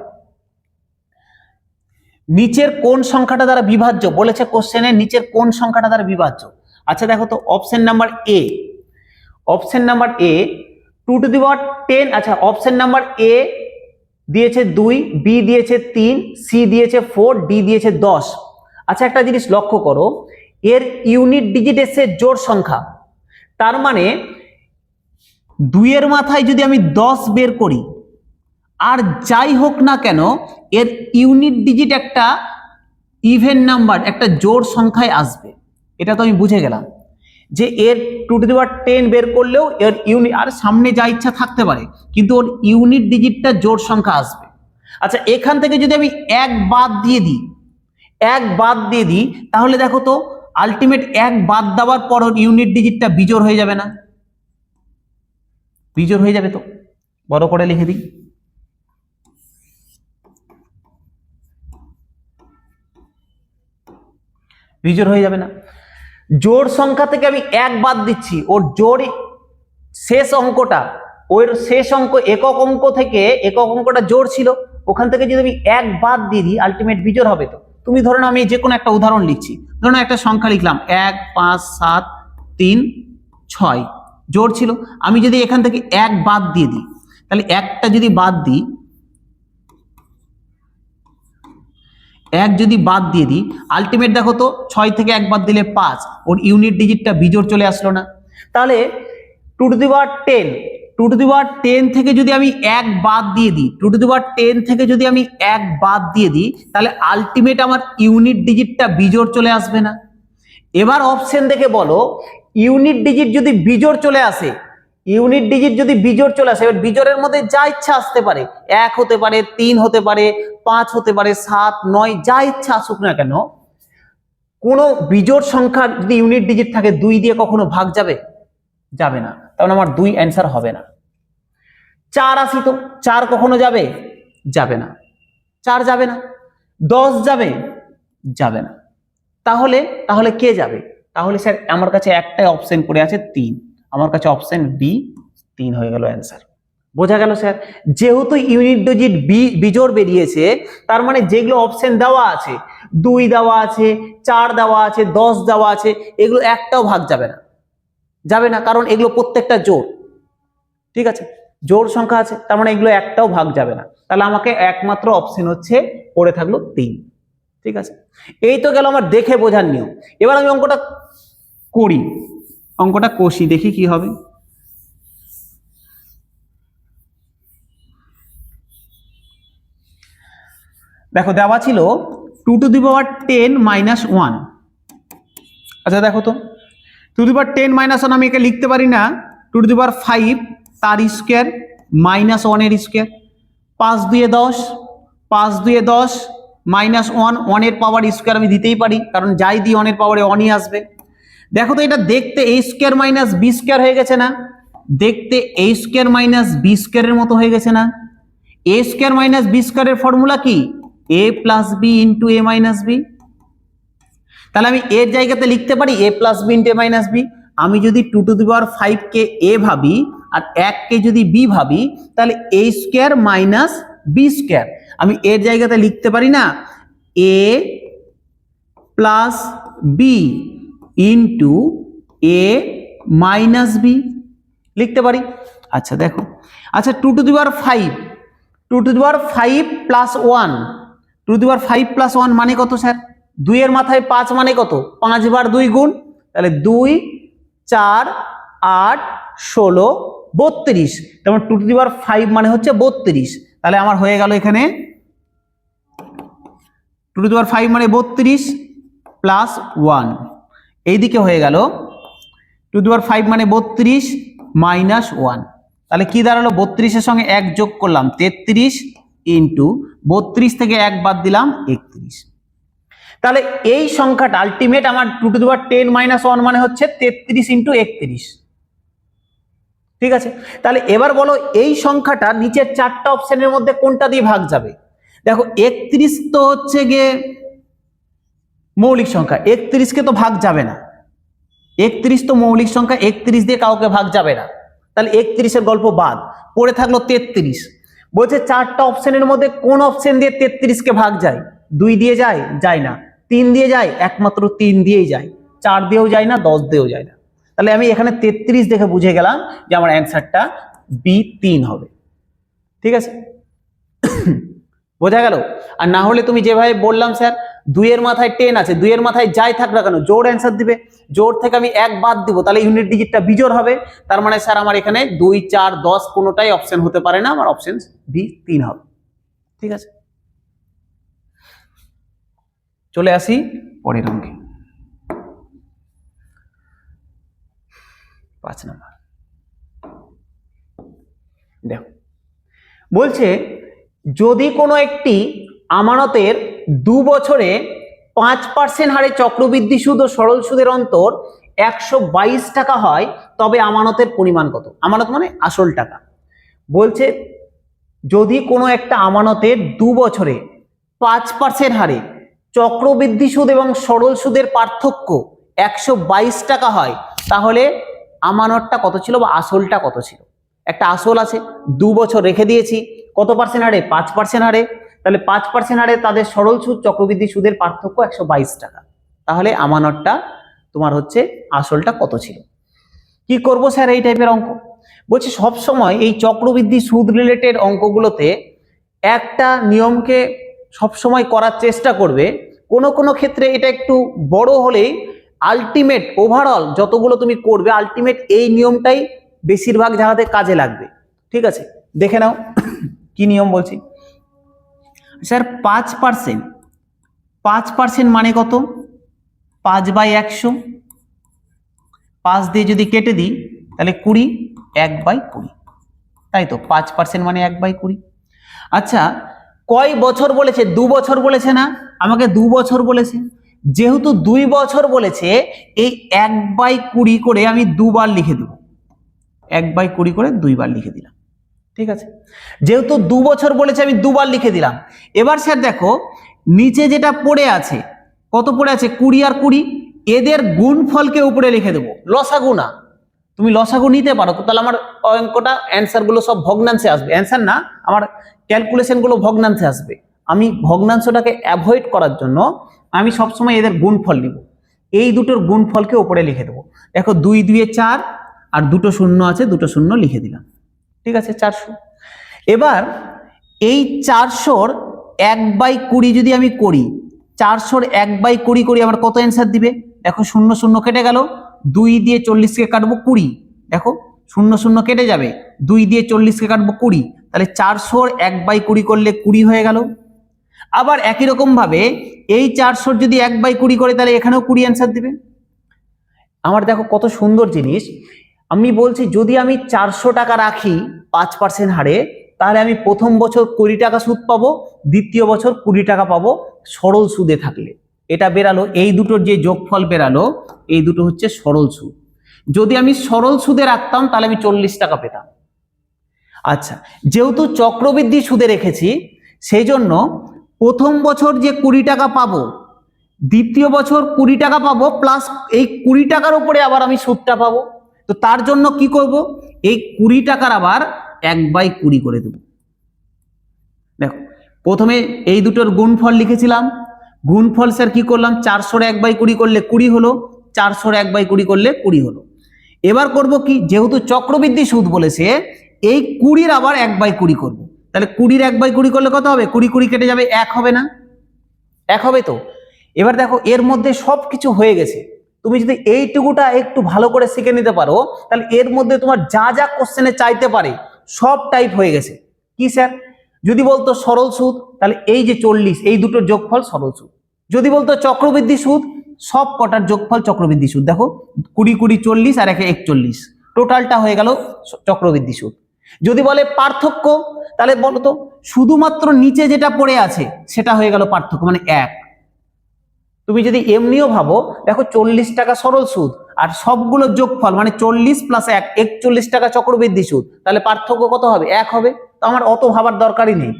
নিচের কোন সংখ্যাটা দ্বারা বিভাজ্য বলেছে কোশ্চেনে, নিচের কোন সংখ্যাটা দ্বারা বিভাজ্য। আচ্ছা দেখো তো option number A, 2 to the power 10, আচ্ছা অপশন নাম্বার এ দিয়েছে 2, বি দিয়েছে 3, সি দিয়েছে 4, ডি দিয়েছে 10। আচ্ছা একটা জিনিস লক্ষ্য করো, এর ইউনিট ডিজিট এসে জোড় সংখ্যা, তার মানে 2 এর মাথায় যদি আমি 10 বের করি আর যাই হোক না কেন এর ইউনিট ডিজিট একটা ইভেন নাম্বার, একটা জোড় সংখ্যায় আসবে, এটা তো আমি বুঝে গেলাম যে এর 2 টু দি পাওয়ার 10 বের করলেও এর ইউনিট, আর সামনে যা ইচ্ছা থাকতে পারে কিন্তু ওর ইউনিট ডিজিটটা জোড় সংখ্যা আসবে। আচ্ছা এখান থেকে যদি আমি 1 বাদ দিয়ে দিই তাহলে দেখো তো আলটিমেট 1 বাদ দেওয়ার পর ওর ইউনিট ডিজিটটা বিজোড় হয়ে যাবে না, বিজোড় হয়ে যাবে, তো বড় করে লিখে দিই, বিজোড় হয়ে যাবে না। জোড় সংখ্যা থেকে আমি 1 বাদ দিচ্ছি, ওর জোড় শেষ অঙ্কটা, ওর শেষ অঙ্ক একক অঙ্ক থেকে, একক অঙ্কটা জোড় ছিল, ওখান থেকে যদি আমি 1 বাদ দিয়ে দিই আলটিমেট বিজোড় হবে। তো তুমি ধরো আমি যে কোনো একটা উদাহরণ লিখছি, ধরো একটা সংখ্যা লিখলাম 1 5 7 3 6 জোড় ছিল, আমি যদি এখান থেকে 1 বাদ দিয়ে দিই তাহলে একটা যদি বাদ দিই, 1 যদি বাদ দিয়ে দিই আলটিমেট দেখো তো 6 থেকে 1 বাদ দিলে 5, ওর ইউনিট ডিজিটটা বিজোড় চলে আসলো না। তাহলে 2 টু দি পাওয়ার 10 থেকে যদি আমি 1 বাদ দিয়ে দিই, 2 টু দি পাওয়ার 10 থেকে যদি আমি 1 বাদ দিয়ে দিই তাহলে আলটিমেট আমার ইউনিট ডিজিটটা বিজোড় চলে আসবে না। এবার অপশন দেখে বলো ইউনিট ডিজিট যদি বিজোড় চলে আসে, ইউনিট ডিজিট যদি বিজোড় চলে আসে, এবার বিজোড়ের মধ্যে যা ইচ্ছা আসতে পারে, 1 হতে পারে, 3 হতে পারে, 5 হতে পারে, 7 9 যা ইচ্ছা আসুক না কেন, কোনো বিজোড় সংখ্যা যদি ইউনিট ডিজিট থাকে 2 দিয়ে কখনো ভাগ যাবে? যাবে না, তাহলে আমার 2 অ্যান্সার হবে না। 4 আসি তো, 4 কখনো যাবে? যাবে না, 4 যাবে না। 10 যাবে? যাবে না। তাহলে কে যাবে? তাহলে স্যার আমার কাছে একটাই অপশন পড়ে আছে 3, আমার কাছে অপশন বি 3 হয়ে গেল অ্যান্সার। বোঝা গেল স্যার? যেহেতু ইউনিট ডিজিট বিজোড় বেরিয়েছে, তার মানে যেগুলো অপশন দেওয়া আছে, 2 দেওয়া আছে, 4 দেওয়া আছে, 10 দেওয়া আছে, এগুলো একটাও ভাগ যাবে না, যাবে না, কারণ এগুলো প্রত্যেকটা জোড়। ঠিক আছে, জোড় সংখ্যা আছে, তার মানে এগুলো একটাও ভাগ যাবে না। তাহলে আমাকে একমাত্র অপশন হচ্ছে পড়ে থাকলো 3। ঠিক আছে, এই তো গেল আমার দেখে বোঝার নিয়ম। এবার আমি অঙ্কটা করি, অঙ্কটা কষি, দেখি কি হবে। দেখো দেওয়া ছিল 2 টু দি পাওয়ার 10 মাইনাস 1। আচ্ছা দেখো তো, 2 টু দি পাওয়ার 10 মাইনাস 1 আমি একে লিখতে পারি না 2 টু দি পাওয়ার 5 তার স্কোয়ার মাইনাস 1 এর স্কোয়ার। 5 2 10, 5 2 10 মাইনাস 1, 1 এর পাওয়ার স্কোয়ার আমি দিতেই পারি, কারণ যাই দিই 1 এর পাওয়ারে 1ই আসবে। দেখো তো এটা দেখতে a square minus B square হয়ে গেছে না? দেখতে a স্কোয়ার মাইনাস বি স্কোয়ারের মতো হয়ে গেছে না? a স্কোয়ার মাইনাস বি স্কোয়ারের ফর্মুলা কি? a plus B into A minus B. তাহলে আমি এর জায়গাতে লিখতে পারি a plus B into A minus B. আমি যদি 2 to the power 5 K a ভাবি আর 1 কে যদি b ভাবি, তাহলে a square minus B square আমি এর জায়গাতে লিখতে পারি না a plus B into A minus B, লিখতে পারি। আচ্ছা দেখো, আচ্ছা 2 to the power 5, 2 to the power 5 plus 1, 2 to the power 5 plus 1 মানে কত স্যার? 2 এর মাথায় 5 মানে কত? 5 বার 2 গুণ, তাহলে 2 4 8 16 32, তেমন 2 টু দি পাওয়ার 5 মানে হচ্ছে 32। তাহলে আমার হয়ে গেল এখানে 2 টু দি পাওয়ার 5 মানে 32 প্লাস 1, এইদিকে হয়ে গেল 2 টু দি পাওয়ার 5 মানে 32 মাইনাস 1। তাহলে কি দাঁড়ালো? 32 এর সঙ্গে 1 যোগ করলাম 33 ইন্টু 32 থেকে 1 বাদ দিলাম 31। তাহলে এই সংখ্যাটা আলটিমেট আমার 2 টু দি পাওয়ার 10 মাইনাস 1 মানে হচ্ছে 33 ইন্টু 31। ঠিক আছে, তাহলে এবার বলো এই সংখ্যাটা নিচের 4টা অপশনের মধ্যে কোনটা দিয়ে ভাগ যাবে? দেখো 31 তো হচ্ছে গিয়ে মৌলিক সংখ্যা, 31 কে তো ভাগ যাবে না, 31 তো মৌলিক সংখ্যা, 31 দিয়ে কাউকে ভাগ যাবে না। তাহলে 31 এর গল্প বাদ, পড়ে থাকলো 33। বলছে 4টা অপশনের মধ্যে কোন অপশন দিয়ে 33 কে ভাগ যায়? 2 দিয়ে যায়? যায় না। 3 দিয়ে যায়? একমাত্র 3 দিয়েই যায়। 4 দিয়েও যায় না, 10 দিয়েও যায় না। তাহলে আমি এখানে 33 দেখে বুঝে গেলাম যে আমার অ্যান্সারটা বি 3 হবে। ঠিক আছে, বোঝা গেল? আর না হলে তুমি যেভাবে বললাম স্যার 2 এর মাথায় 10 আছে, 2 এর মাথায় যাই থাক না কেন জোড় অ্যান্সার দিবে, জোড় থেকে আমি 1 বাদ দিব, তাহলে ইউনিট ডিজিটটা বিজোড় হবে। তার মানে স্যার আমার এখানে 2 4 10 কোনোটাই অপশন হতে পারে না, আমার অপশন বি 3 হবে। ঠিক আছে, চলে আসি পরের অঙ্কে। 5 নাম্বার দেখো, বলছে যদি কোনো একটি আমানতের 2 বছরে 5% হারে চক্রবৃদ্ধি সুদ ও সরল সুদের অন্তর 122 টাকা হয়, তবে আমানতের পরিমাণ কত? আমানত মানে আসল টাকা। বলছে যদি কোনো একটা আমানতের 2 বছরে 5% হারে চক্রবৃদ্ধি সুদ এবং সরল সুদের পার্থক্য 122 টাকা হয়, তাহলে আমানতটা কত ছিল বা আসলটা কত ছিল? একটা আসল আছে, 2 বছর রেখে দিয়েছি, কত পার্সেন্ট হারে? 5% হারে। তাহলে 5% হারে তাদের সরল সুদ চক্রবৃদ্ধি সুদের পার্থক্য 122 টাকা। তাহলে আমানতটা তোমার হচ্ছে আসলটা কত ছিল? কি করব স্যার এই টাইপের অঙ্ক? বলছি সব সময় এই চক্রবৃদ্ধি সুদ রিলেটেড অঙ্কগুলোতে একটা নিয়মকে সব সময় করার চেষ্টা করবে, কোনো ক্ষেত্রে এটা একটু বড় হলেই আলটিমেট ওভারঅল যতগুলো তুমি করবে আলটিমেট এই নিয়মটাই বেশিরভাগ জায়গাতে কাজে লাগবে। ঠিক আছে, দেখে নাও কি নিয়ম বলছি। স্যার 5% মানে কত? 5/100, 5 দিয়ে যদি কেটে দিই তাহলে 20, 1/20, তাই তো 5% মানে 1/20। আচ্ছা কয় বছর বলেছে? 2 বছর বলেছে না? আমাকে 2 বছর বলেছে, যেহেতু 2 বছর বলেছে, এই 1/20 করে আমি দুবার লিখে দেব, 1/20 করে দুইবার লিখে দিলাম। ঠিক আছে, যেহেতু 2 বছর বলেছে আমি দুবার লিখে দিলাম। এবার স্যার দেখো নিচে যেটা পড়ে আছে, কত পড়ে আছে, 20 আর 20, এদের গুণফলকে উপরে লিখে দেবো, লসাগু না। তুমি লসাগু নিতে পারো তো, তাহলে আমার অঙ্কটা অ্যান্সার গুলো সব ভগ্নাংশে আসবে, অ্যান্সার না, আমার ক্যালকুলেশন গুলো ভগ্নাংশে আসবে। আমি ভগ্নাংশটাকে অ্যাভয়েড করার জন্য আমি সবসময় এদের গুণফল নিব, এই দুটোর গুণফলকে উপরে লিখে দেবো। দেখো 2 2 4 আর দুটো শূন্য আছে, দুটো শূন্য লিখে দিলাম। ঠিক আছে, 400। এবার এই 400-র 1/20 যদি আমি করি, 400-র 1/20 করি, আমার কত অ্যান্সার দিবে? দেখো 0 0 কেটে গেল, 2 দিয়ে 40-কে কাটবো 20, দেখো 0 0 কেটে যাবে, 2 দিয়ে 40-কে কাটবো 20, তাহলে 400-র 1/20 করলে 20 হয়ে গেল। আবার একই রকম ভাবে এই 400-র যদি 1/20 করে, তাহলে এখানেও 20 অ্যান্সার দিবে। আমার দেখো কত সুন্দর জিনিস, আমি বলছি যদি আমি 400 টাকা রাখি 5% হারে, তাহলে আমি প্রথম বছর 20 টাকা সুদ পাবো, দ্বিতীয় বছর 20 টাকা পাবো সরল সুদে থাকলে। এটা বেরালো, এই দুটোর যে যোগফল বেরালো, এই দুটো হচ্ছে সরল সুদ। যদি আমি সরল সুদে রাখতাম তাহলে আমি 40 টাকা পেতাম। আচ্ছা, যেহেতু চক্রবৃদ্ধি সুদে রেখেছি, সেই জন্য প্রথম বছর যে 20 টাকা পাবো, দ্বিতীয় বছর 20 টাকা পাবো, প্লাস এই 20 টাকার উপরে আবার আমি সুদটা পাবো। তো তার জন্য কি করব, এই 20 টাকার আবার 1/20 করে দেব। দেখো প্রথমে এই দুটোর গুণফল লিখেছিলাম, গুণফল স্যার কি করলাম, 400-র 1/20 করলে 20 হলো, 400-র 1/20 করলে 20 হলো। এবার করব কি, যেহেতু চক্রবৃদ্ধি সুদ বলেছে, এই 20-র আবার 1/20 করব। তাহলে 20-র 1/20 করলে কত হবে, 20 20 কেটে যাবে, 1 হবে না? 1 হবে তো। এবার দেখো এর মধ্যে সবকিছু হয়ে গেছে, তুমি যদি এইটুকুটা একটু ভালো করে শিখে নিতে পারো, তাহলে এর মধ্যে তোমার যা যা কোশ্চেনে চাইতে পারে সব টাইপ হয়ে গেছে। কি স্যার, যদি বলতো সরল সুদ, তাহলে এই যে 40, এই দুটোর যোগফল সরল সুদ। যদি বলতো চক্রবৃদ্ধি সুদ, সব কটার যোগফল চক্রবৃদ্ধি সুদ। দেখো 20 20 40 আর 1 41, টোটালটা হয়ে গেল চক্রবৃদ্ধি সুদ। যদি বলে পার্থক্য, তাহলে বলতো শুধুমাত্র নিচে যেটা পড়ে আছে সেটা হয়ে গেল পার্থক্য, মানে 1। তুমি যদি এমনিও ভাবো, দেখো 40 টাকা সরল সুদ আর সবগুলো যোগফল মানে 40 + 1 41 টাকা চক্রবৃদ্ধি সুদ, তাহলে পার্থক্য কত হবে, 1 হবে। তো আমার অত ভাবার দরকারই নেই,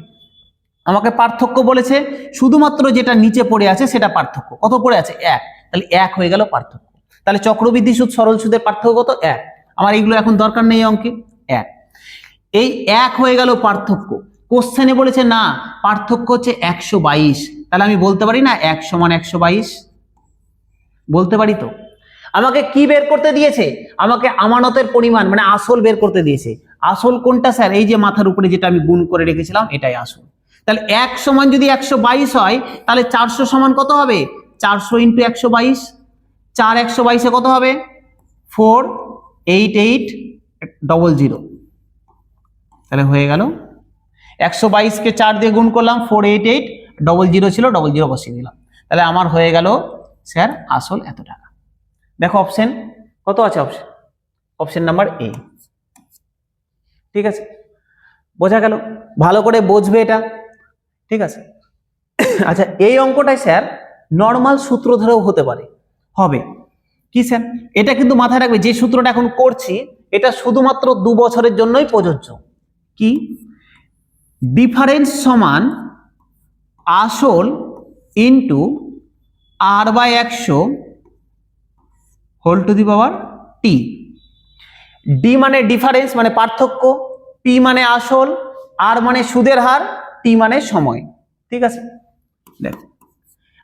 আমাকে পার্থক্য বলেছে, শুধুমাত্র যেটা নিচে পড়ে আছে সেটা পার্থক্য, কত পড়ে আছে, 1, তাহলে 1 হয়ে গেল পার্থক্য। তাহলে চক্রবৃদ্ধি সুদ সরল সুদের পার্থক্য কত, 1। আমার এইগুলো এখন দরকার নেই অঙ্কে, 1। এই 1 হয়ে গেল পার্থক্য। কোশ্চেনে বলেছে না, পার্থক্য হচ্ছে 122, তাহলে আমি বলতে পারি না 1 = 122, বলতে পারি তো। আমাকে কি বের করতে দিয়েছে, আমাকে আমানতের পরিমাণ মানে আসল বের করতে দিয়েছে। আসল কোনটা স্যার, এই যে মাথার উপরে যেটা আমি গুণ করে রেখেছিলাম, এটাই আসল। তাহলে 1 = যদি 122 হয়, তাহলে 400 সমান কত হবে, 400 × 122, 4 122 এ কত হবে, 48800, তাহলে হয়ে গেল 122-কে 4 দিয়ে গুণ করলাম, 48800 ছিল, 00 বসিয়ে দিলাম, তাহলে আমার হয়ে গেল স্যার আসল এত টাকা। দেখো অপশন কত আছে, অপশন নাম্বার এ। ঠিক আছে, বোঝা গেল, ভালো করে বুঝবে এটা। ঠিক আছে, আচ্ছা এই অঙ্কটাই স্যার নর্মাল সূত্র ধরেও হতে পারে, হবে কি স্যার, এটা কিন্তু মাথায় রাখবে, যে সূত্রটা এখন করছি এটা শুধুমাত্র 2 বছরের জন্যই প্রযোজ্য। কি, ডিফারেন্স সমান আসল into r/100 whole to the power T. D মানে ডিফারেন্স মানে পার্থক্য, পি মানে আসল, আর মানে সুদের হার, টি মানে সময়। ঠিক আছে, দেখো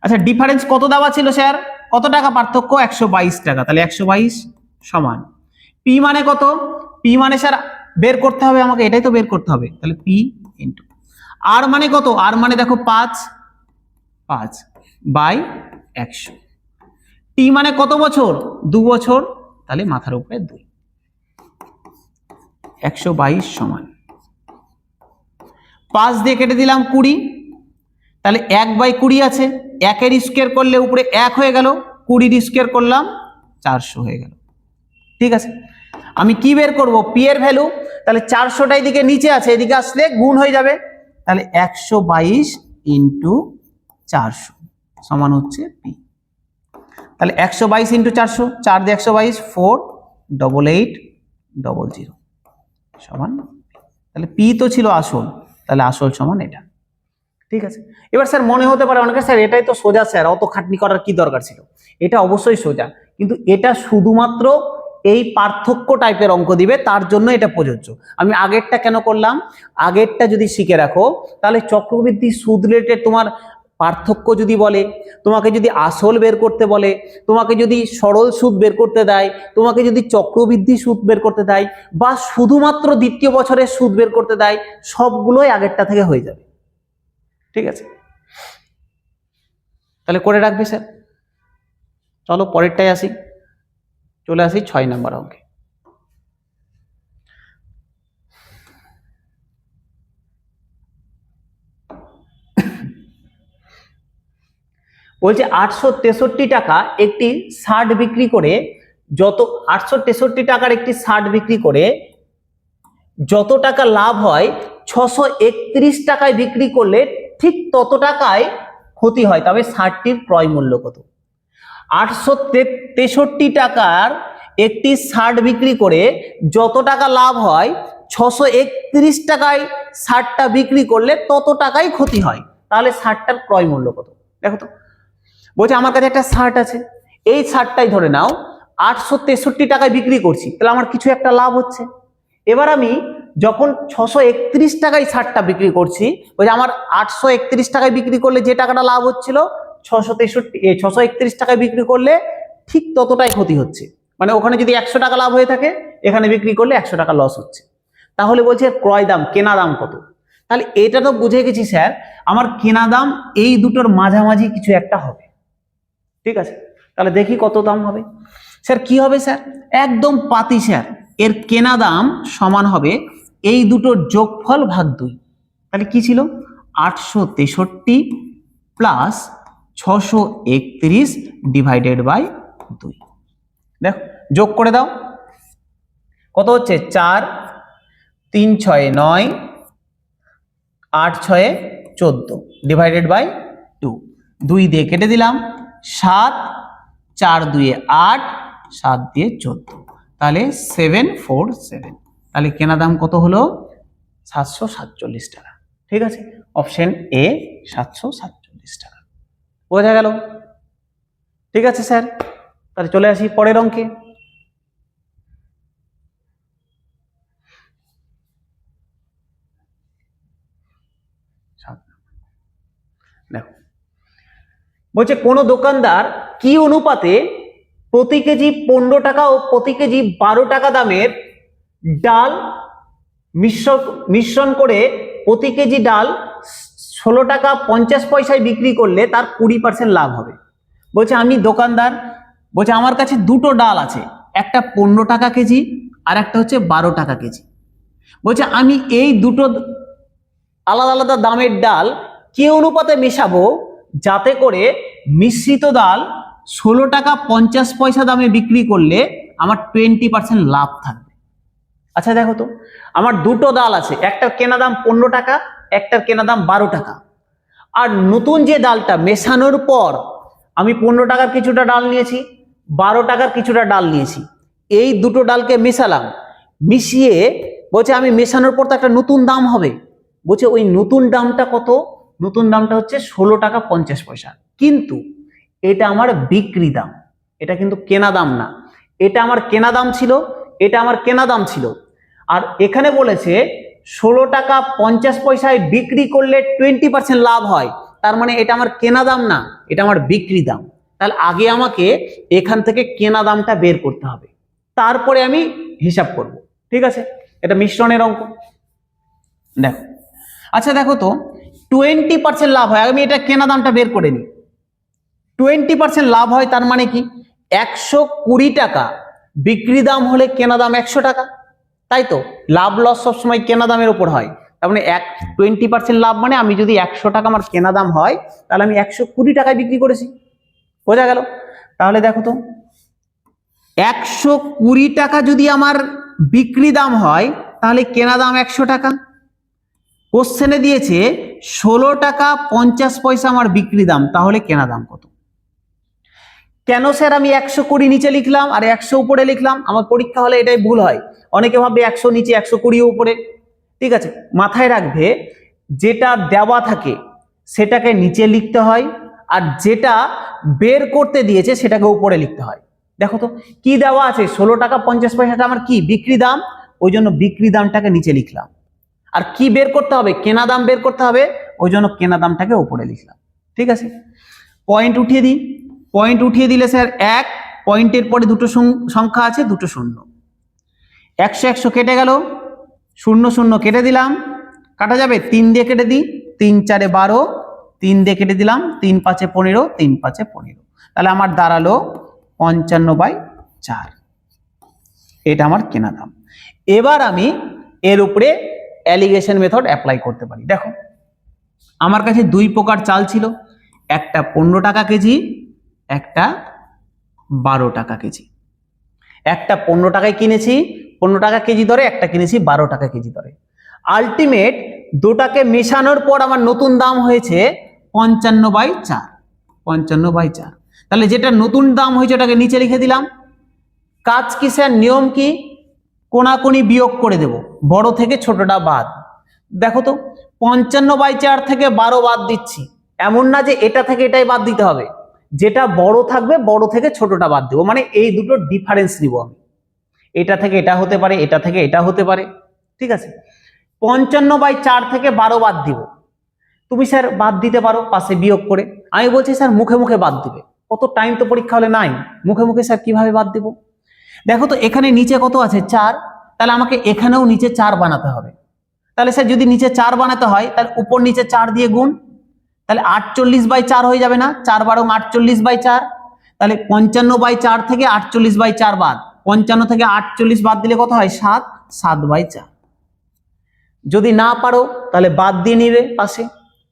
আচ্ছা ডিফারেন্স কত দেওয়া ছিল স্যার, কত টাকা পার্থক্য, 122 টাকা, তাহলে 122 সমান পি মানে কত, পি মানে স্যার বের করতে হবে আমাকে, এটাই তো বের করতে হবে, তাহলে পি ইন্টু আর মানে কত, আর মানে দেখো 5/100, টি মানে কত বছর, 2 বছর, তাহলে মাথার উপরে 2, 122 সমান 5 দিয়ে কেটে দিলাম 20, তাহলে 1/20 আছে, 1-এর স্কয়ার করলে উপরে 1 হয়ে গেল, 20-র স্কয়ার করলাম 400 হয়ে গেল। ঠিক আছে, আমি কি বের করব, পি এর ভ্যালু, তাহলে 400টা এদিকে নিচে আছে, এদিকে আসলে গুণ হয়ে যাবে, তাহলে 122 × 400 সমান হচ্ছে পি। তাহলে 122 ইন্টু 400, 4 দিয়ে 122, 48800 সমান, তাহলে পি তো ছিল আসল, তাহলে আসল সমান এটা। ঠিক আছে, এবার স্যার মনে হতে পারে অনেকে, স্যার এটাই তো সোজা স্যার, অত খাটনি করার কি দরকার ছিল? এটা অবশ্যই সোজা, কিন্তু এটা শুধুমাত্র এই পার্থক্য টাইপের অঙ্ক দিবে, তার জন্য এটা প্রযোজ্য। আমি আগেরটা কেন করলাম, আগেরটা যদি শিখে রাখো তাহলে চক্রবৃদ্ধি সুদ রিলেটেড তোমার পার্থক্য যদি বলে, তোমাকে যদি আসল বের করতে বলে, তোমাকে যদি সরল সুদ বের করতে দেয়, তোমাকে যদি চক্রবৃদ্ধি সুদ বের করতে দেয়, বা শুধুমাত্র দ্বিতীয় বছরের সুদ বের করতে দেয়, সবগুলোই আগেরটা থেকে হয়ে যাবে। ঠিক আছে, তাহলে করে রাখবে স্যার। চলো পরেরটাই আসি, চলে আসি 6 নম্বর অঙ্কে। বলছে 863 টাকা একটি শার্ট বিক্রি করে, যত 863 টাকার একটি শার্ট বিক্রি করে যত টাকা লাভ হয় 631 টাকায় বিক্রি করলে ঠিক তত টাকায় ক্ষতি হয়, তবে শার্টটির ক্রয় মূল্য কত? 863 টাকার একটি শার্ট বিক্রি করে যত টাকা লাভ হয় 631 টাকায় শার্টটা বিক্রি করলে তত টাকাই ক্ষতি হয়, তাহলে শার্টটার ক্রয় মূল্য কত? দেখো তো, বলছে আমার কাছে একটা শার্ট আছে, এই শার্টটাই ধরে নাও 863 টাকায় বিক্রি করছি, তাহলে আমার কিছু একটা লাভ হচ্ছে। এবার আমি যখন 631 টাকায় শার্টটা বিক্রি করছি, ওই যে আমার 831 টাকায় বিক্রি করলে যে টাকাটা লাভ হচ্ছিল, 631 টাকায় বিক্রি করলে ঠিক ততটাই ক্ষতি হচ্ছে। মানে ওখানে যদি 100 টাকা লাভ হয়ে থাকে, এখানে বিক্রি করলে 100 টাকা লস হচ্ছে। তাহলে বলছে ক্রয় দাম, কেনা দাম কত? তাহলে এটা তো বুঝে গেছি স্যার, আমার কেনা দাম এই দুটোর মাঝামাঝি কিছু একটা হবে। ঠিক আছে, তাহলে দেখি কত দাম হবে। স্যার কি হবে স্যার? একদম পাতি স্যার, এর কেনা দাম সমান হবে এই দুটোর যোগফল ভাগ 2। তাহলে কি ছিল? 863 প্লাস 631 ডিভাইডেড বাই 2। দেখো যোগ করে দাও, কত হচ্ছে? 4 3 6 9 8 6 14 ডিভাইডেড বাই 2, 2 দিয়ে কেটে দিলাম, 7 4 2 8 7 দিয়ে 14, তাহলে 747। তাহলে কেনা দাম কত হলো? 747 টাকা। ঠিক আছে, অপশন এ 747 টাকা। বোঝা গেল? ঠিক আছে স্যার, তাহলে চলে আসি পরের অঙ্কে। দেখো, বলছে কোন দোকানদার কি অনুপাতে প্রতি কেজি 15 টাকা ও প্রতি কেজি 12 টাকা দামের ডাল মিশ্রণ করে প্রতি কেজি ডাল 16 টাকা 50 পয়সায় বিক্রি করলে তার 20% লাভ হবে। বলছে আমি দোকানদার, বলছে আমার কাছে দুটো ডাল আছে, একটা 15 টাকা কেজি আর একটা হচ্ছে 12 টাকা কেজি। বলছে আমি এই দুটো আলাদা আলাদা দামের ডাল কি অনুপাতে মেশাবো যাতে করে মিশ্রিত ডাল 16 টাকা 50 পয়সা দামে বিক্রি করলে আমার 20% লাভ থাকবে। আচ্ছা দেখো তো, আমার দুটো ডাল আছে, একটার কেনা দাম 15 টাকা, একটার কেনা দাম 12 টাকা। আর নতুন যে ডালটা মেশানোর পর আমি 15 টাকার কিছুটা ডাল নিয়েছি, 12 টাকার কিছুটা ডাল নিয়েছি, এই দুটো ডালকে মেশালাম, মিশিয়ে বলছে আমি মেশানোর পর তো একটা নতুন দাম হবে। বলছে ওই নতুন দামটা কত? নতুন দামটা হচ্ছে 16 টাকা 50 পয়সা, কিন্তু এটা আমার বিক্রি দাম, এটা কিন্তু কেনা দাম না। এটা আমার কেনা দাম ছিল, এটা আমার কেনা দাম ছিল। আর এখানে বলেছে 16 টাকা 50 পয়সায় বিক্রি করলে 20% লাভ হয়, তার মানে এটা আমার কেনা দাম না, এটা আমার বিক্রি দাম। তাহলে আগে আমাকে এখান থেকে কেনা দামটা বের করতে হবে, তারপরে আমি হিসাব করব। ঠিক আছে, এটা মিশ্রণের অঙ্ক। দেখো, আচ্ছা দেখো তো, 20% লাভ হয়, আমি এটা কেনা দামটা বের করে নিই। 20% লাভ হয় তার মানে কি? 120 টাকা বিক্রি দাম হলে কেনা দাম 100 টাকা, তাই তো? লাভ লস সবসময় কেনা দামের উপর হয়, তার মানে 20% লাভ মানে আমি যদি 100 টাকা আমার কেনা দাম হয়, তাহলে আমি 120 টাকায় বিক্রি করেছি। বোঝা গেল? তাহলে দেখো তো, 120 টাকা যদি আমার বিক্রি দাম হয়, তাহলে কেনা দাম 100 টাকা। কোশ্চেনে দিয়েছে 16 টাকা 50 পয়সা আমার বিক্রি দাম, তাহলে কেনা দাম কত? কেন স্যার আমি 120 নিচে লিখলাম আর 100 উপরে লিখলাম? আমার পরীক্ষা হলে এটাই ভুল হয়, অনেকে ভাববে 100 নিচে 120 উপরে। ঠিক আছে, মাথায় রাখবে যেটা দেওয়া থাকে সেটাকে নিচে লিখতে হয়, আর যেটা বের করতে দিয়েছে সেটাকে উপরে লিখতে হয়। দেখো তো কি দেওয়া আছে, 16 টাকা 50 পয়সাটা আমার কি বিক্রি দাম, ওই জন্য বিক্রি দামটাকে নিচে লিখলাম। আর কি বের করতে হবে, কেনা দাম বের করতে হবে, ওই জন্য কেনা দামটাকে উপরে লিখলাম। ঠিক আছে, পয়েন্ট উঠিয়ে দিই। পয়েন্ট উঠিয়ে দিলে স্যার 1 পয়েন্টের পরে দুটো সংখ্যা আছে, দুটো শূন্য। 100 100 কেটে গেল, 0 0 কেটে দিলাম, কাটা যাবে 3 দিয়ে কেটে দিই, 3 4 12, 3 দিয়ে কেটে দিলাম, 3 5 15, 3 5 15, তাহলে আমার দাঁড়ালো 55/4। এটা আমার কেনা দাম। এবার আমি এর উপরে অ্যালিগেশন মেথড অ্যাপ্লাই করতে পারি। দেখো আমার কাছে দুই প্রকার চাল ছিল, একটা 15 টাকা কেজি, একটা 12 টাকা কেজি। একটা 15 টাকায় কিনেছি 15 টাকা কেজি দরে, একটা কিনেছি 12 টাকা কেজি দরে। আলটিমেট দুটাকে মেশানোর পর আমার নতুন দাম হয়েছে 55/4। 55/4, তাহলে যেটা নতুন দাম হয়েছে ওটাকে নিচে লিখে দিলাম। কাজ কি স্যার, নিয়ম কি, কোনাকুনি বিয়োগ করে দেব, বড় থেকে ছোটটা বাদ। দেখো তো 55/4 থেকে 12 বাদ দিচ্ছি, এমন না যে এটা থেকে এটাই বাদ দিতে হবে, যেটা বড় থাকবে বড় থেকে ছোটটা বাদ দেবো, মানে এই দুটো ডিফারেন্স নিব আমি। এটা থেকে এটা হতে পারে, এটা থেকে এটা হতে পারে। ঠিক আছে, 55/4 থেকে 12 বাদ দিব। তুমি স্যার বাদ দিতে পারো পাশে বিয়োগ করে, আমি বলছি স্যার মুখে মুখে বাদ দিবে, কত টাইম তো পরীক্ষা হলে নাই, মুখে মুখে স্যার কিভাবে বাদ দিব? দেখো তো এখানে নিচে কত আছে 4, তাহলে আমাকে এখানেও নিচে 4 বানাতে হবে। তাহলে স্যার যদি নিচে 4 বানাতে হয় তাহলে উপর নিচে 4 দিয়ে গুণ, তাহলে 48/4 হয়ে যাবে না, 4 12 48/4। তাহলে 55/4 থেকে 48/4 বাদ, 55 থেকে 48 বাদ দিলে কত হয় 7, 7/4। যদি না পারো তাহলে বাদ দিয়ে নিবে পাশে।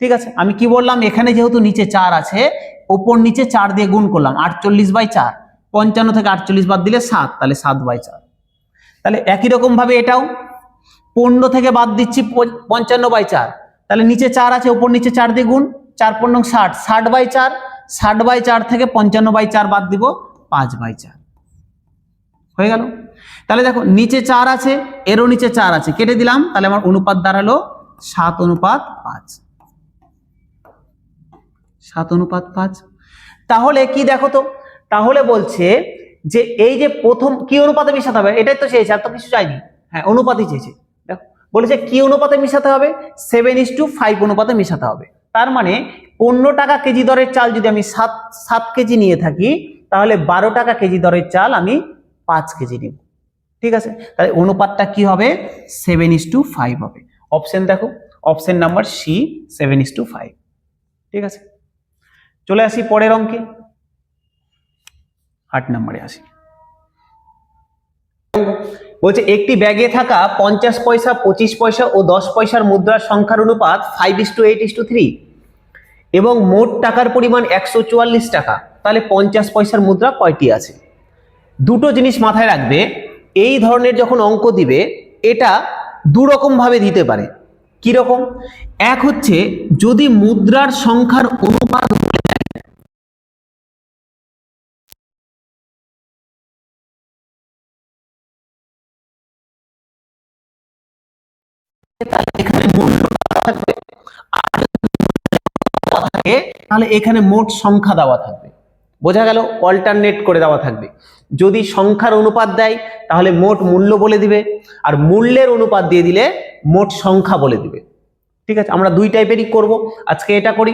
ঠিক আছে, আমি কি বললাম, এখানে যেহেতু নিচে 4 আছে উপর নিচে 4 দিয়ে গুণ করলাম, 48/4, 55 থেকে 48 বাদ দিলে 7, তাহলে 7/4। তাহলে একই রকম ভাবে এটাও 15 থেকে বাদ দিচ্ছি 55/4, তাহলে নিচে 4 আছে উপর নিচে 4 দিয়ে গুণ, 4 15 60, 60/4, 60/4 থেকে 55/4 বাদ দিব 5/4, হয়ে গেল। তাহলে দেখো নিচে 4 আছে, এরও নিচে 4 আছে, কেটে দিলাম, তাহলে আমার অনুপাত দাঁড়ালো 7:5। 7:5। তাহলে কি দেখো তো, তাহলে বলছে যে এই যে প্রথম কি অনুপাতে মিশাতে হবে, এটাই তো চেয়েছে, আর তো কিছু চাইনি। হ্যাঁ অনুপাতই চেয়েছে। দেখো বলেছে কি অনুপাতে মিশাতে হবে, 7:5 অনুপাতে মিশাতে হবে। তার মানে 15 টাকা কেজি দরের চাল যদি আমি 7 কেজি নিয়ে থাকি, তাহলে 12 টাকা কেজি দরের চাল আমি 5 কেজি নিব। ঠিক আছে, তাহলে অনুপাতটা কি হবে, 7:5 হবে। অপশন দেখো, অপশন নাম্বার সি 7:5। ঠিক আছে, চলে আসি পরের অঙ্কে, 8 নম্বরে আসি। বলছে একটি ব্যাগে থাকা 50 পয়সা 25 পয়সা ও 10 পয়সার মুদ্রার সংখ্যার অনুপাত 5:8:3 এবং মোট টাকার পরিমাণ 144 টাকা, তাহলে 50 পয়সার মুদ্রা কয়টি আছে? দুটো জিনিস মাথায় রাখবে, এই ধরনের যখন অঙ্ক দিবে এটা দু রকম ভাবে দিতে পারে। কি রকম? এক হচ্ছে যদি মুদ্রার সংখ্যার অনুপাত এখানে মূল্য থাকবে, তাহলে এখানে মোট সংখ্যা দেওয়া থাকবে। বোঝা গেল, অল্টারনেট করে দেওয়া থাকবে। যদি সংখ্যার অনুপাত দেয় তাহলে মোট মূল্য বলে দিবে, আর মূল্যের অনুপাত দিয়ে দিলে মোট সংখ্যা বলে দিবে। ঠিক আছে, আমরা দুই টাইপেরই করব, আজকে এটা করি,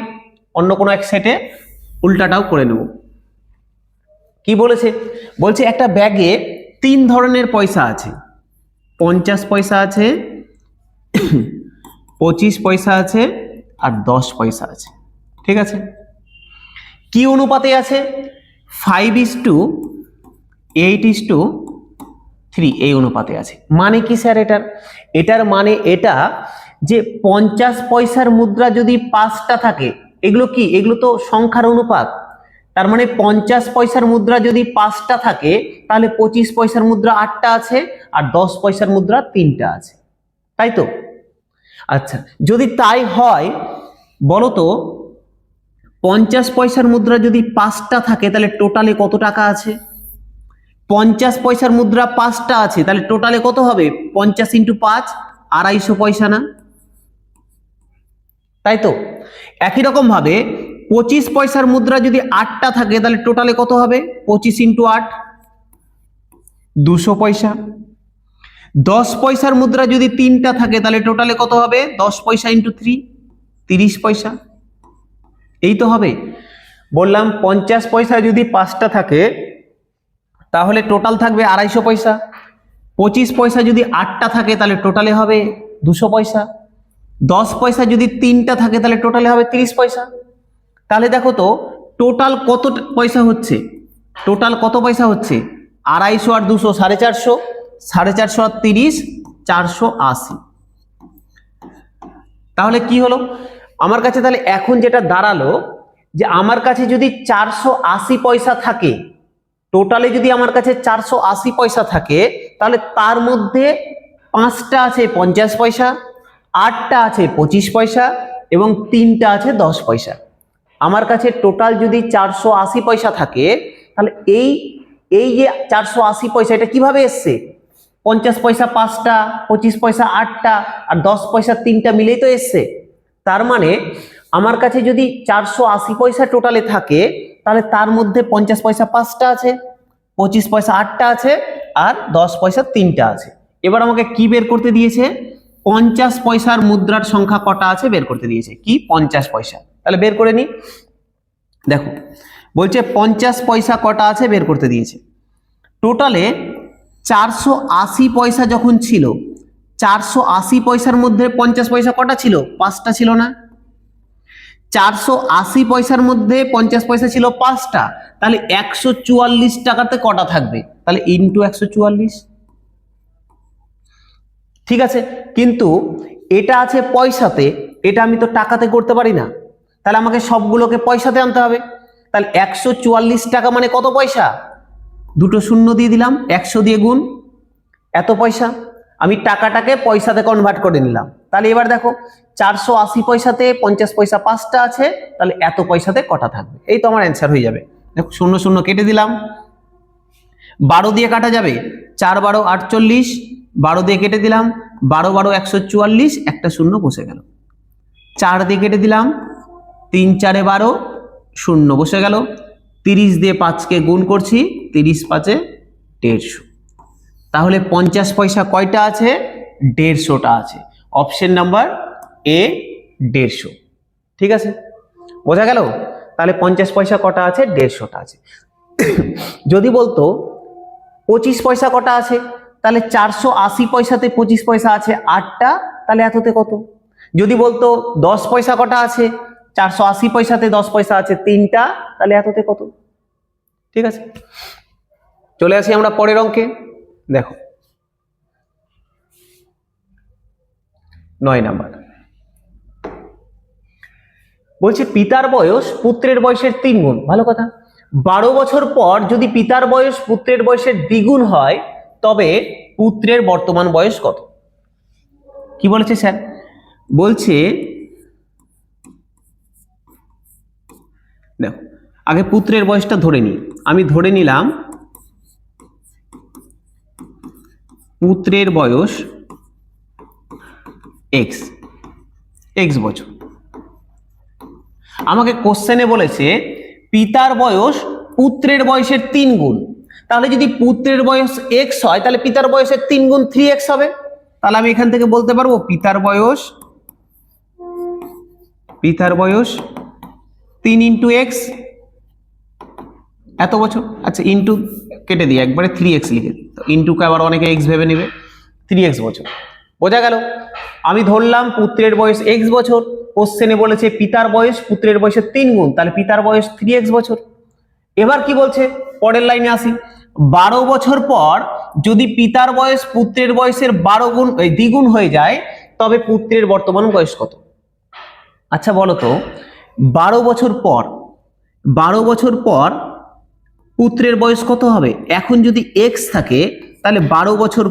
অন্য কোনো এক সেটে উল্টাটাও করে নেব। কি বলেছে, বলছে একটা ব্যাগে 3 ধরনের পয়সা আছে, 50 পয়সা আছে, 25 পয়সা আছে, আর 10 পয়সা আছে। ঠিক আছে, কি অনুপাতে আছে, 5:8:3 এই অনুপাতে আছে। মানে কি স্যার এটার, এটার মানে এটা যে 50 পয়সার মুদ্রা যদি 5টা থাকে, এগুলো কি, এগুলো তো সংখ্যার অনুপাত, তার মানে 50 পয়সার মুদ্রা যদি 5টা থাকে তাহলে 25 পয়সার মুদ্রা 8টা আছে, আর 10 পয়সার মুদ্রা 3টা আছে, তাই তো? আচ্ছা, যদি তাই হয় বলো তো 50 পয়সার মুদ্রা যদি 5টা থাকে তাহলে টোটালে কত টাকা আছে? 50 পয়সার মুদ্রা 5টা আছে, তাহলে টোটালে কত হবে? 50 × 5 250 পয়সা না? তাই তো। একই রকম ভাবে 25 পয়সার মুদ্রা যদি 8টা থাকে তাহলে টোটালে কত হবে? 25 × 8 200 পয়সা। 10 পয়সার মুদ্রা যদি 3টা থাকে তাহলে টোটালে কত হবে? 10 পয়সা × 3 30 পয়সা। এই তো হবে। বললাম 50 পয়সা যদি 5টা থাকে তাহলে টোটাল থাকবে 250 পয়সা। 25 পয়সা যদি 8টা থাকে তাহলে টোটালে হবে 200 পয়সা। 10 পয়সা যদি 3টা থাকে তাহলে টোটালে হবে 30 পয়সা। তাহলে দেখো তো টোটাল কত পয়সা হচ্ছে? টোটাল কত পয়সা হচ্ছে? 250 আর 200 450, 450 আর 30 480। তাহলে কি হলো আমার কাছে? তাহলে এখন যেটা দাঁড়ালো যে আমার কাছে যদি 480 পয়সা থাকে, টোটালে যদি আমার কাছে 480 পয়সা থাকে, তাহলে তার মধ্যে 5টা আছে 50 পয়সা, 8টা আছে 25 পয়সা এবং 3টা আছে 10 পয়সা। আমার কাছে টোটাল যদি 480 পয়সা থাকে তাহলে এই যে 480 পয়সা এটা কিভাবে এসছে? 50 পয়সা 5টা, 25 পয়সা 8টা আর 10 পয়সা 3টা মিলেই তো এসছে। তার মানে আমার কাছে যদি 480 পয়সা টোটালে থাকে তাহলে তার মধ্যে 50 পয়সা 5টা আছে, 25 পয়সা 8টা আছে আর 10 পয়সা 3টা আছে। এবার আমাকে কি বের করতে দিয়েছে? 50 পয়সার মুদ্রার সংখ্যা কটা আছে বের করতে দিয়েছে। কি? 50 পয়সা। তাহলে বের করে নি। দেখো বলছে 50 পয়সা কটা আছে বের করতে দিয়েছে। টোটালে 480 পয়সা যখন ছিল, 480 পয়সার মধ্যে 50 পয়সা কটা ছিল? 5টা ছিল না? 480 পয়সার মধ্যে 50 পয়সা ছিল 5টা, তাহলে 144 টাকাতে কটা থাকবে? তাহলে ইন্টু 144। ঠিক আছে, কিন্তু এটা আছে পয়সাতে, এটা আমি তো টাকাতে করতে পারি না, তাহলে আমাকে সবগুলোকে পয়সাতে আনতে হবে। তাহলে 144 টাকা মানে কত পয়সা? দুটো শূন্য দিয়ে দিলাম, 100 দিয়ে গুণ, এত পয়সা। আমি টাকাটাকে পয়সাতে কনভার্ট করে নিলাম। তাহলে এবার দেখো 480 পয়সাতে 50 পয়সা 5টা আছে, তাহলে এত পয়সাতে কটা থাকবে? এই তো আমার অ্যান্সার হয়ে যাবে। দেখো শূন্য শূন্য কেটে দিলাম, 12 দিয়ে কাটা যাবে, 4 12 48, 12 দিয়ে কেটে দিলাম, 12 12 144, একটা শূন্য বসে গেল। 4 দিয়ে কেটে দিলাম, 3 4 12, শূন্য বসে গেল। 30 দিয়ে 5কে গুণ করছি, 30 5 150। তাহলে 50 পয়সা কয়টা আছে? 150টা আছে। অপশন নাম্বার এ 150। ঠিক আছে, বোঝা গেল? তাহলে 50 পয়সা কটা আছে? 150টা আছে। যদি বলতো 25 পয়সা কটা আছে, তাহলে 480 পয়সাতে 25 পয়সা আছে 8টা, তাহলে এততে কত? যদি বলতো 10 পয়সা কটা আছে, 480 পয়সাতে 10 পয়সা আছে 3টা, তাহলে এততে কত? ঠিক আছে, চলে আসি আমরা পরের অঙ্কে। দেখো 9 নাম্বার বলছে পিতার বয়স পুত্রের বয়সের 3 গুণ। ভালো কথা। 12 বছর পর যদি পিতার বয়স পুত্রের বয়সের দ্বিগুণ হয় তবে পুত্রের বর্তমান বয়স কত? কি বলেছে স্যার? বলছে দেখো আগে পুত্রের বয়সটা ধরে নিই। আমি ধরে নিলাম পুত্রের বয়স x বছর। আমাকে কোশ্চেনে বলেছে পিতার বয়স পুত্রের বয়সের 3 গুণ। তাহলে যদি পুত্রের বয়স x হয় তাহলে পিতার বয়সের 3 গুণ 3x হবে। তাহলে আমি এখান থেকে বলতে পারবো পিতার বয়স 3 × x এত বছর। আচ্ছা ইন্টু কেটে দিই, একবারে 3x লিখে দিই। তো ইন্টুকে আবার অনেকে x ভেবে নেবে, 3x বছর। বোঝা গেল? আমি ধরলাম পুত্রের বয়স x বছর, কোশ্চেনে বলেছে পিতার বয়স পুত্রের বয়সের 3 গুণ, তাহলে পিতার বয়স 3x বছর। এবার কি বলছে পরের লাইনে আসি। 12 বছর পর যদি পিতার বয়স পুত্রের বয়সের 12 গুণ দ্বিগুণ হয়ে যায় তবে পুত্রের বর্তমান বয়স কত? আচ্ছা বলো তো 12 বছর পর পুত্রের বয়স কত হবে? এখন যদি x থাকে তাহলে 12 বছর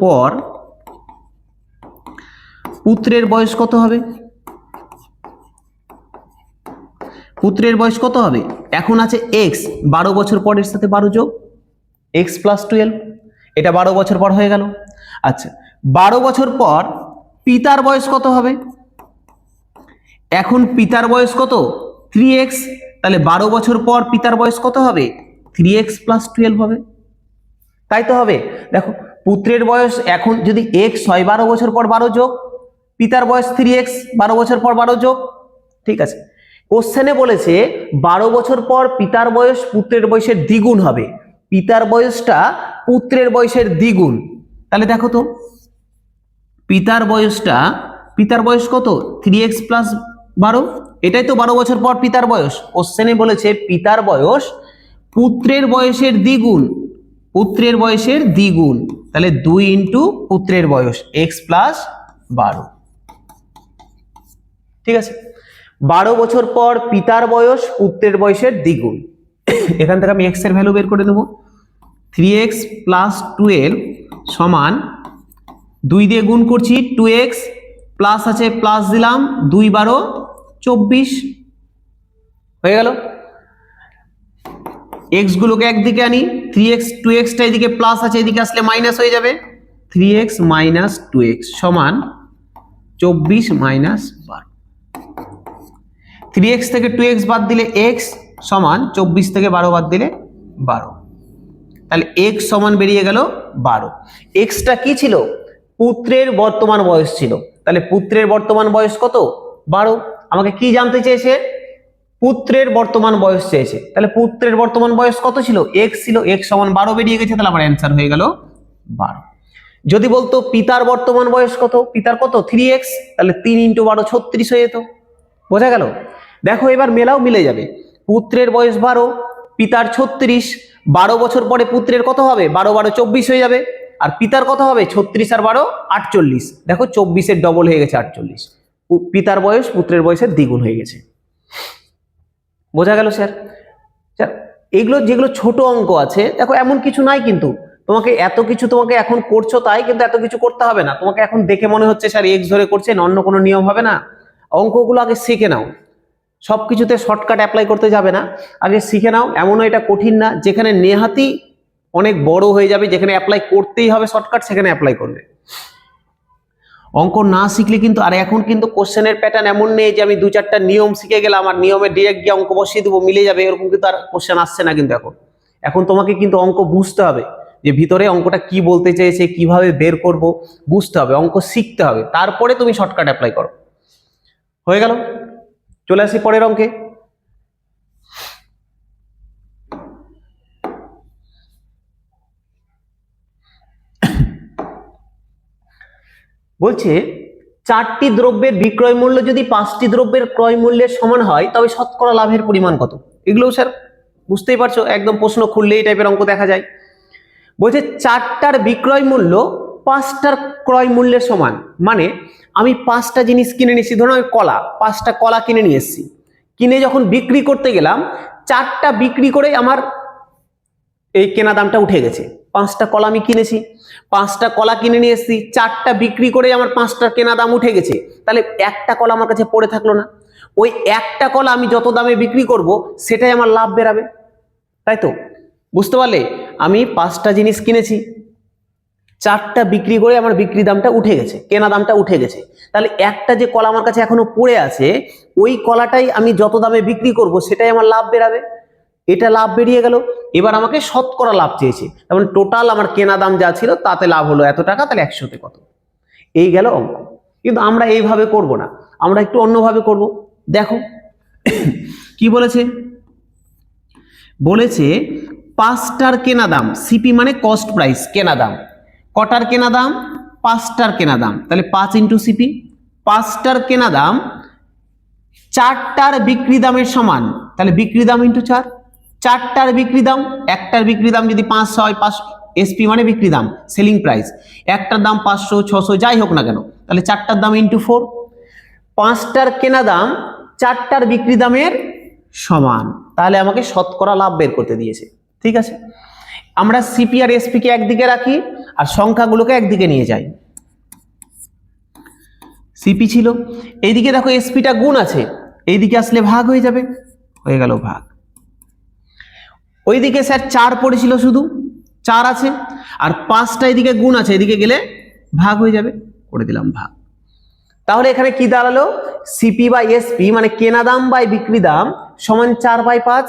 পর পুত্রের বয়স কত হবে? পুত্রের বয়স কত হবে? এখন আছে এক্স, 12 বছর পরের সাথে 12 যোগ এক্স প্লাস 12, এটা 12 বছর পর হয়ে গেল। আচ্ছা 12 বছর পর পিতার বয়স কত হবে? এখন পিতার বয়স কত? 3x, তাহলে 12 বছর পর পিতার বয়স কত হবে? 3x প্লাস 12 হবে, তাই তো হবে। দেখো পুত্রের বয়স এখন যদি x হয় 12 বছর পর 12 যোগ পিতার বয়স 3x, 12 বছর পর 12 যোগ, ঠিক আছে। কোশ্চেনে বলেছে 12 বছর পর পিতার বয়স পুত্রের বয়সের দ্বিগুণ হবে, পিতার বয়সটা পুত্রের বয়সের দ্বিগুণ, তাহলে দেখো তো পিতার বয়স কত? 3x প্লাস 12, এটাই তো 12 বছর পর পিতার বয়স। কোশ্চেনে বলেছে পিতার বয়স পুত্রের বয়সের দ্বিগুণ, তাহলে 2 ইন্টু পুত্রের বয়স x প্লাস 12, ঠিক আছে। 12 বছর পর পিতার বয়স পুত্রের বয়সের দ্বিগুণ, এখান থেকে আমি x এর ভ্যালু বের করে নেব। 3x প্লাস 12 সমান 2 দিয়ে গুণ করছি 2x প্লাস আছে প্লাস দিলাম 2 12 24 হয়ে গেল। x গুলোকে একদিকে আনি, 3x 2x টা এদিকে প্লাস আছে এদিকে আসলে মাইনাস হয়ে যাবে, 3x মাইনাস 2x সমান 24 মাইনাস 12, 3x থেকে 2x বাদ দিলে x সমান 24 থেকে 12 বাদ দিলে 12, তাহলে x সমান বেরিয়ে গেল 12। xটা কি ছিল? পুত্রের বর্তমান বয়স ছিল, তাহলে পুত্রের বর্তমান বয়স কত? 12। আমাকে কি জানতে চেয়েছে? পুত্রের বর্তমান বয়স চেয়েছে, তাহলে পুত্রের বর্তমান বয়স কত ছিল? x ছিল, x সমান 12 বেরিয়ে গেছে, তাহলে আমার অ্যান্সার হয়ে গেল 12। যদি বলতো পিতার বর্তমান বয়স কত? পিতার কত? 3x, তাহলে 3 ইন্টু 12 36 হয়ে যেত, বোঝা গেল। দেখো এবার মেলাও মিলে যাবে, পুত্রের বয়স 12, পিতার 36, 12 বছর পরে পুত্রের কত হবে? 12 12 24 হয়ে যাবে, আর পিতার কত হবে? 36 আর 12 48, দেখো 24 এর ডবল হয়ে গেছে 48, পিতার বয়স পুত্রের বয়সের দ্বিগুণ হয়ে গেছে, বোঝা গেল স্যার। স্যার এগুলো যেগুলো ছোট অঙ্ক আছে, দেখো এমন কিছু নাই কিন্তু তোমাকে এত কিছু তোমাকে এখন করছো তাই কিন্তু এত কিছু করতে হবে না, তোমাকে এখন দেখে মনে হচ্ছে স্যার এক্স ধরে করছেন, অন্য কোনো নিয়ম হবে না। অঙ্কগুলো আগে শিখে নাও, সবকিছুতে শর্টকাট অ্যাপ্লাই করতে যাবে না, আগে শিখে নাও। এমনও এটা কঠিন না যেখানে নেহাতি অনেক বড় হয়ে যাবে, যেখানে অ্যাপ্লাই করতেই হবে শর্টকাট সেখানে অ্যাপ্লাই করবে। অঙ্ক না শিখলে কিন্তু, আর এখন কিন্তু কোশ্চেনের প্যাটার্ন এমন নেই যে আমি 2-4টা নিয়ম শিখে গেলাম আর নিয়মে ডিরেক্ট গিয়ে অঙ্ক বসিয়ে দেবো মিলে যাবে, এরকম কিন্তু আর কোশ্চেন আসছে না। কিন্তু এখন তোমাকে কিন্তু অঙ্ক বুঝতে হবে যে ভিতরে অঙ্কটা কি বলতে চেয়েছে, কিভাবে বের করব বুঝতে হবে, অঙ্ক শিখতে হবে, তারপরে তুমি শর্টকাট অ্যাপ্লাই করো। হয়ে গেল, চলে আসি পরের অঙ্কে। বলছে 4টি দ্রব্যের বিক্রয় মূল্য যদি 5টি দ্রব্যের ক্রয় মূল্যের সমান হয় তবে শতকরা লাভের পরিমাণ কত? এগুলো স্যার বুঝতেই পারছো, একদম প্রশ্ন খুললে এই টাইপের অঙ্ক দেখা যায়। বলছে 4টার বিক্রয় মূল্য 5টার ক্রয় মূল্যের সমান, মানে আমি 5টা জিনিস কিনে নিয়েছি, ধরুন আমি 5টা কলা কিনে নিয়ে এসেছি, কিনে যখন বিক্রি করতে গেলাম 4টা বিক্রি করে আমার এই কেনা দামটা উঠে গেছে। 5টা কলা আমি কিনেছি, 5টা কলা কিনে নিয়ে এসেছি, 4টা বিক্রি করে আমার 5টার কেনা দাম উঠে গেছে, তাহলে একটা কলা আমার কাছে পড়ে থাকলো না, ওই একটা কলা আমি যত দামে বিক্রি করব সেটাই আমার লাভ বেরাবে, তাই তো? বুঝতে পারলে? আমি 5টা জিনিস কিনেছি, 4টা বিক্রি করে আমার বিক্রি দামটা উঠে গেছে, কেনা দামটা উঠে গেছে, তাহলে একটা যে কলা আমার কাছে এখনো পড়ে আছে ওই কলাটাই আমি যত দামে বিক্রি করব সেটাই আমার লাভ বেরাবে, এটা লাভ বেরিয়ে গেল। এবার আমাকে শতকরা লাভ চেয়েছে, তার মানে টোটাল আমার কেনা দাম যা ছিল তাতে লাভ হলো এত টাকা, তাহলে 100তে কত, এই গেল অঙ্ক। কিন্তু আমরা এইভাবে করব না, আমরা একটু অন্যভাবে করব। দেখো কি বলেছে, বলেছে 5টার কেনা দাম, সিপি মানে কস্ট প্রাইস, কেনা দাম, কটার কেনা দাম? 5টার কেনা দাম, তাহলে 5 ইন্টু সিপি, 5টার কেনা দাম 4টার বিক্রি দামের সমান, তাহলে বিক্রি দাম ইন্টু 4, 4টার বিক্রি দাম, একটার বিক্রি দাম যদি 500 হয়, 5 এসপি মানে বিক্রি দাম, সেলিং প্রাইস, একটার দাম 500 600 যাই হোক না কেন, তাহলে 4টার দাম ইন্টু 4, 5টার কেনা দাম 4টার বিক্রি দামের সমান, তাহলে আমাকে শতকরা লাভ বের করতে দিয়েছে। ঠিক আছে, আমরা সিপি আর এসপি কে একদিকে রাখি আর সংখ্যাগুলোকে একদিকে নিয়ে যাই। সিপি ছিল, এইদিকে দেখো এসপিটা গুণ আছে, এইদিকে আসলে ভাগ হয়ে যাবে, হয়ে গেল ভাগ। ওইদিকে স্যার 4 পড়েছিল, শুধু 4 আছে, আর 5টা এদিকে গুণ আছে, এদিকে গেলে ভাগ হয়ে যাবে, করে দিলাম ভাগ। তাহলে এখানে কি দাঁড়ালো? সিপি বাই এসপি মানে কেনা দাম বাই বিক্রি দাম সমান 4/5।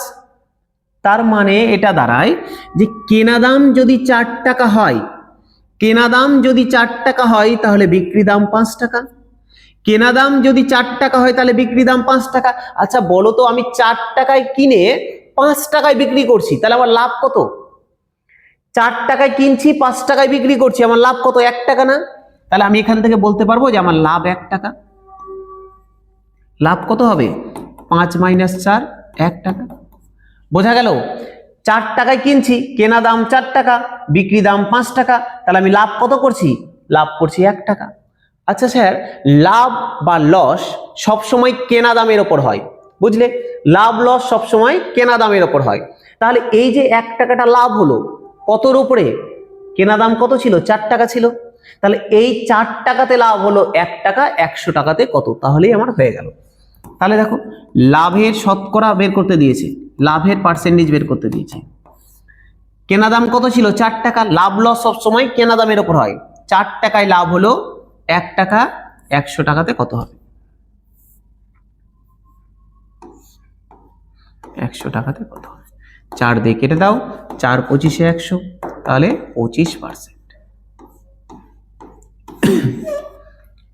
তার মানে এটা দাঁড়ায় যে কেনা দাম যদি 4 টাকা হয়, কেনা দাম যদি 4 টাকা হয় তাহলে বিক্রি দাম 5 টাকা। কেনা দাম যদি 4 টাকা হয় তাহলে বিক্রি দাম 5 টাকা। আচ্ছা বলো তো, আমি 4 টাকায় কিনে 5 টাকায় বিক্রি করছি, তাহলে আমার লাভ কত? 4 টাকায় কিনছি, 5 টাকায় বিক্রি করছি, আমার লাভ কত? 1 টাকা না? তাহলে আমি এখান থেকে বলতে পারবো যে আমার লাভ 1 টাকা। লাভ কত হবে? 5 - 4 1 টাকা। বোঝা গেল? 4 টাকায় কিনছি, কেনা দাম 4 টাকা, বিক্রি দাম 5 টাকা, তাহলে আমি লাভ কত করছি? লাভ করছি 1 টাকা। আচ্ছা স্যার, লাভ বা লস সবসময় কেনা দামের ওপর হয়, বুঝলে? লাভ লস সবসময় কেনা দামের ওপর হয়। তাহলে এই যে 1 টাকাটা লাভ হলো, কতর উপরে? কেনা দাম কত ছিল? 4 টাকা ছিল। তাহলে এই 4 টাকাতে লাভ হলো 1 টাকা, 100 টাকাতে কত? তাহলেই আমার হয়ে গেল। তাহলে দেখো, লাভের শতকরা বের করতে দিয়েছে, লাভের পার্সেন্টেজ বের করতে দিয়েছে। কেনা দাম কত ছিল? 4 টাকা। লাভ লস সবসময় কেনা দামের ওপর হয়। 4 টাকায় লাভ হলো 1 টাকা, 100 টাকাতে কত হবে? 100 টাকাতে কত হবে? 4 দিয়ে কেটে দাও, 4 × 25 = 100, তাহলে 25%।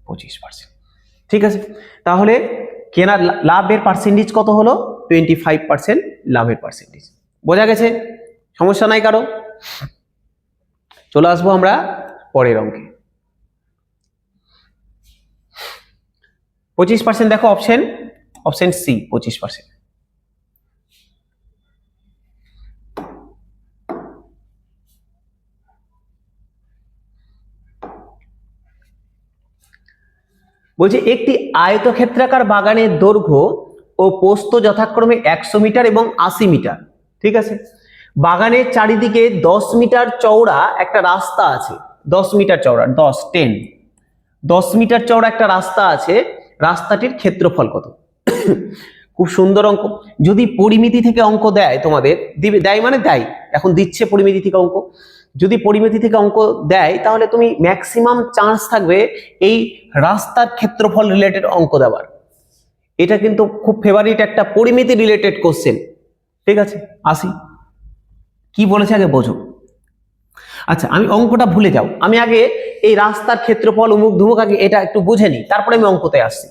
25%। ঠিক আছে, তাহলে কেনার লাভের পার্সেন্টেজ কত হলো? 25% লাভের পার্সেন্টেজ। বোঝা গেছে? সমস্যা নাই কারো? চলে আসবো আমরা পরের অঙ্কে। 25% দেখো, অপশন সি 25%। বলছে একটি আয়তক্ষেত্রাকার বাগানের দৈর্ঘ্য ও প্রস্থ যথাক্রমে 100 মিটার এবং 80 মিটার। ঠিক আছে, বাগানের চারিদিকে 10 মিটার চওড়া একটা রাস্তা আছে। 10 মিটার চওড়া, 10 মিটার চওড়া একটা রাস্তা আছে। রাস্তাটির ক্ষেত্রফল কত? খুব সুন্দর অঙ্ক। যদি পরিমিতি থেকে অঙ্ক দেয় তোমাদের, দিবে, দেয় মানে দেয়, এখন দিচ্ছে পরিমিতি থেকে অঙ্ক। যদি পরিমিতি থেকে অঙ্ক দেয় তাহলে তুমি ম্যাক্সিমাম চান্স থাকবে এই রাস্তার ক্ষেত্রফল রিলেটেড অঙ্ক দেওয়ার। এটা কিন্তু খুব ফেভারিট একটা পরিমিতি রিলেটেড কোশ্চেন। ঠিক আছে, আসি কি বলেছে আগে বোঝো। আচ্ছা, আমি অঙ্কটা ভুলে যাও, আমি আগে এই রাস্তার ক্ষেত্রফল অমুক ধুমুক আগে এটা একটু বুঝে নিই, তারপরে আমি অঙ্কতে আসছি।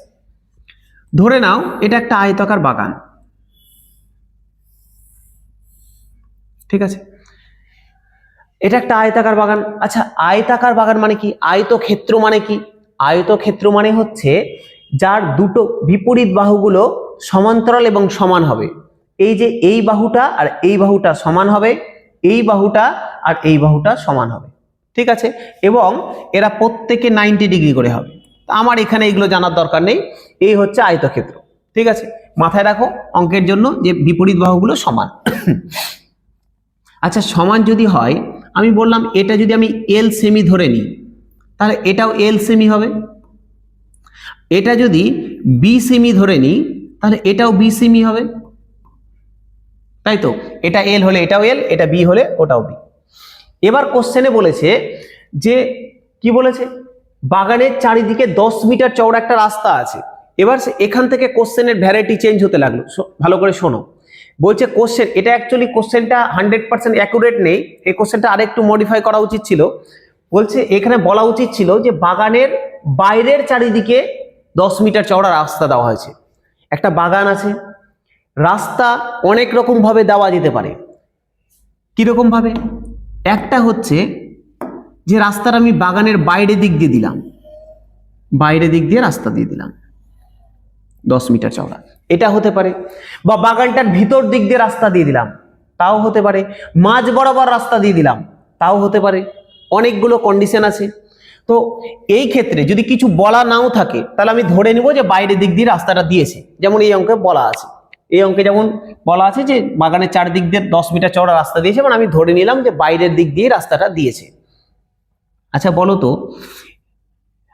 ধরে নাও এটা একটা আয়তাকার বাগান। ঠিক আছে, এটা একটা আয়তাকার বাগান। আচ্ছা, আয়তাকার বাগান মানে কি? আয়তক্ষেত্র মানে কি? আয়তক্ষেত্র মানে হচ্ছে যার দুটো বিপরীত বাহুগুলো সমান্তরাল এবং সমান হবে। এই যে এই বাহুটা আর এই বাহুটা সমান হবে, এই বাহুটা আর এই বাহুটা সমান হবে। ঠিক আছে, এবং এরা প্রত্যেকে 90 ডিগ্রি করে হবে। আমার এখানে এগুলো জানার দরকার নেই। এই হচ্ছে আয়তক্ষেত্র। ঠিক আছে, মাথায় রাখো অঙ্কের জন্য যে বিপরীত বাহুগুলো সমান। আচ্ছা, সমান যদি হয়, আমি বললাম এটা যদি আমি এল সেমি ধরে নিই তাহলে এটাও এল সেমি হবে। এটা যদি বি সেমি ধরে নিই তাহলে এটাও বি সেমি হবে, তাই তো? এটা এল হলে এটাও এল, এটা বি হলে ওটাও বি। এবার কোশ্চেনে বলেছে যে কি বলেছে? বাগানের চারিদিকে 10 মিটার চওড়া একটা রাস্তা আছে। এবার এখান থেকে কোশ্চেনের ভ্যারাইটি চেঞ্জ হতে লাগলো। ভালো করে শোনো, বলছে কোশ্চেন, এটা অ্যাকচুয়ালি কোশ্চেনটা 100% অ্যাকুরেট নেই, এই কোশ্চেনটা আরেকটু মডিফাই করা উচিত ছিল। বলছে এখানে বলা উচিত ছিল যে বাগানের বাইরের চারিদিকে 10 মিটার চওড়া রাস্তা দেওয়া হয়েছে। একটা বাগান আছে, রাস্তা অনেক রকম ভাবে দেওয়া যেতে পারে। কিরকম ভাবে? একটা হচ্ছে যে রাস্তাটা আমি বাগানের বাইরে দিক দিয়ে দিলাম, বাইরে দিক দিয়ে রাস্তা দিয়ে দিলাম 10 মিটার চওড়া, এটা হতে পারে। বা বাগানটার ভিতর দিক দিয়ে রাস্তা দিয়ে দিলাম, তাও হতে পারে। মাঝ বরাবর রাস্তা দিয়ে দিলাম, তাও হতে পারে। অনেকগুলো কন্ডিশন আছে। তো এই ক্ষেত্রে যদি কিছু বলা নাও থাকে তাহলে আমি ধরে নিব যে বাইরের দিক দিয়ে রাস্তাটা দিয়েছে। যেমন এই অঙ্কে বলা আছে, এই অঙ্কে যেমন বলা আছে যে বাগানের চারদিক দিয়ে 10 মিটার চওড়া রাস্তা দিয়েছে, মানে আমি ধরে নিলাম যে বাইরের দিক দিয়ে রাস্তাটা দিয়েছে। আচ্ছা বলো তো,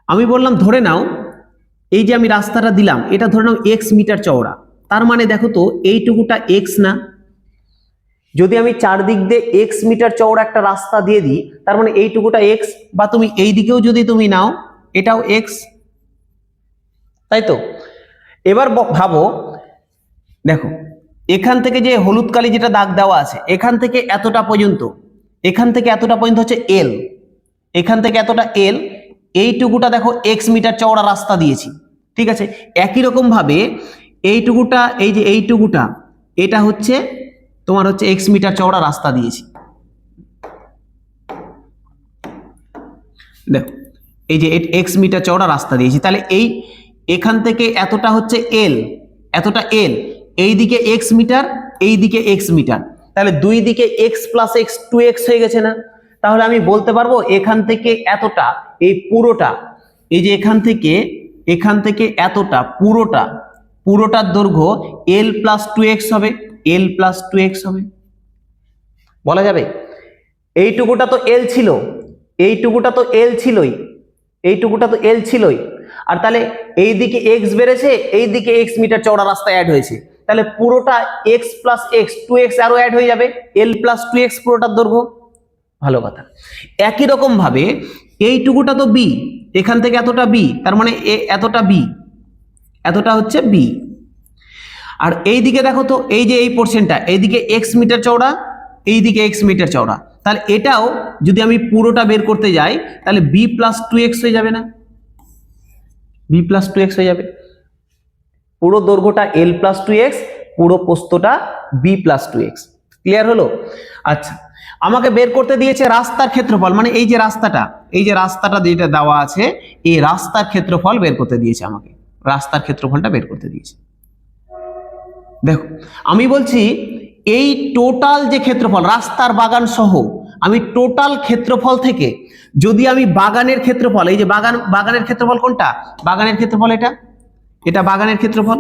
আমি বললাম ধরে নাও এই যে আমি রাস্তাটা দিলাম এটা ধরে নাও x মিটার চওড়া, তার মানে দেখো তো এইটুকুটা এক্স না, যদি আমি চারদিক দিয়ে এক্স মিটার চওড়া একটা রাস্তা দিয়ে দিই তার মানে এইটুকুটা এক্স, বা তুমি এই দিকেও যদি তুমি নাও এটাও এক্স, তাই তো। এবার ভাবো, দেখো এখান থেকে যে হলুদ কালি যেটা দাগ দেওয়া আছে এখান থেকে এতটা পর্যন্ত, এখান থেকে এতটা পর্যন্ত হচ্ছে এল, এখান থেকে এতটা এল, এইটুকুটা দেখো এক্স মিটার চওড়া রাস্তা দিয়েছি, ঠিক আছে। একই রকম ভাবে এইটুকুটা, এই যে এইটুকুটা এটা হচ্ছে তোমার হচ্ছে এক্স মিটার চওড়া রাস্তা দিয়েছি, দেখো এই যে এক্স মিটার চওড়া রাস্তা দিয়েছি, তাহলে এই এখান থেকে এতটা হচ্ছে এল, এতটা এল, এইদিকে এক্স মিটার, এইদিকে এক্স মিটার, তাহলে দুই দিকে এক্স প্লাস এক্স 2x হয়ে গেছে না। তাহলে আমি বলতে পারবো এখান থেকে এতটা, এই পুরোটা, এই যে এখান থেকে এতটা পুরোটার দৈর্ঘ্য এল প্লাস 2x হবে, এল প্লাস 2x হবে, বলা যাবে। এইটুকুটা তো এল ছিল, এইটুকুটা তো এল ছিলই, এইটুকুটা তো এল ছিলই, আর তাহলে এইদিকে এক্স বেড়েছে, এইদিকে এক্স মিটার চওড়া রাস্তা অ্যাড হয়েছে, তাহলে পুরোটা এক্স প্লাস এক্স 2x আরো অ্যাড হয়ে যাবে, এল প্লাস 2x পুরোটার দৈর্ঘ্য, ভালো কথা। একই রকম ভাবে এইটুকুটা তো বি, এখান থেকে এতটা বি, তার মানে এতটা বি, এতটা হচ্ছে বি, আর এইদিকে দেখো তো এই যে এই পোর্শনটা, এইদিকে এক্স মিটার চওড়া, এইদিকে এক্স মিটার চওড়া, তাহলে এটাও যদি আমি পুরোটা বের করতে যাই তাহলে বি প্লাস 2x হয়ে যাবে না, বি প্লাস 2x হয়ে যাবে, পুরো দৈর্ঘ্যটা এল প্লাস 2x, পুরো প্রস্থটা বি প্লাস 2x, ক্লিয়ার হলো। আচ্ছা, আমাকে বের করতে দিয়েছে রাস্তার ক্ষেত্রফল, মানে এই যে রাস্তাটা, এই যে রাস্তাটা যেটা দেওয়া আছে এই রাস্তার ক্ষেত্রফল বের করতে দিয়েছে, আমাকে রাস্তার ক্ষেত্রফলটা বের করতে দিয়েছে। দেখো আমি বলছি এই টোটাল যে ক্ষেত্রফল রাস্তার বাগান সহ, আমি টোটাল ক্ষেত্রফল থেকে যদি আমি বাগানের ক্ষেত্রফল, এই যে বাগানের ক্ষেত্রফল কোনটা, বাগানের ক্ষেত্রফল এটা বাগানের ক্ষেত্রফল,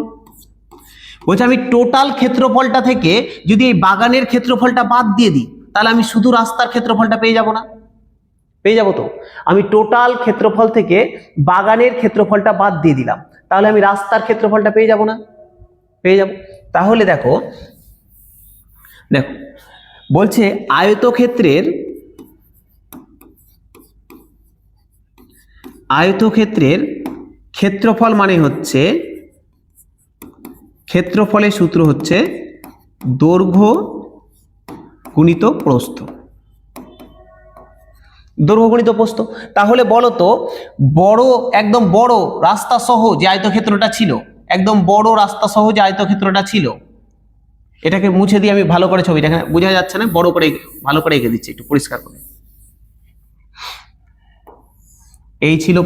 বলছি আমি টোটাল ক্ষেত্রফলটা থেকে যদি এই বাগানের ক্ষেত্রফলটা বাদ দিয়ে দিই তাহলে আমি শুধু রাস্তার ক্ষেত্রফলটা পেয়ে যাব না, পেয়ে যাব তো। আমি টোটাল ক্ষেত্রফল থেকে বাগানের ক্ষেত্রফলটা বাদ দিয়ে দিলাম, তাহলে আমি রাস্তার ক্ষেত্রফলটা পেয়ে যাব না, পেয়ে যাব। তাহলে দেখো বলছে আয়তক্ষেত্রের ক্ষেত্রফল মানে হচ্ছে, ক্ষেত্রফলের সূত্র হচ্ছে দৈর্ঘ্য গুণিত প্রস্থ, দৈর্ঘ্য গুণিত প্রস্থ। তাহলে বলো তো বড়, একদম বড় রাস্তা সহ যে আয়তক্ষেত্রটা ছিল, একদম বড় রাস্তা সহ যে আয়তক্ষেত্রটা ছিল, এটাকে মুছে দিয়ে আমি ভালো করে ছবিটা, বোঝা যাচ্ছে না, বড় করে ভালো করে এঁকে দিচ্ছি একটু পরিষ্কার করে। এই ছিল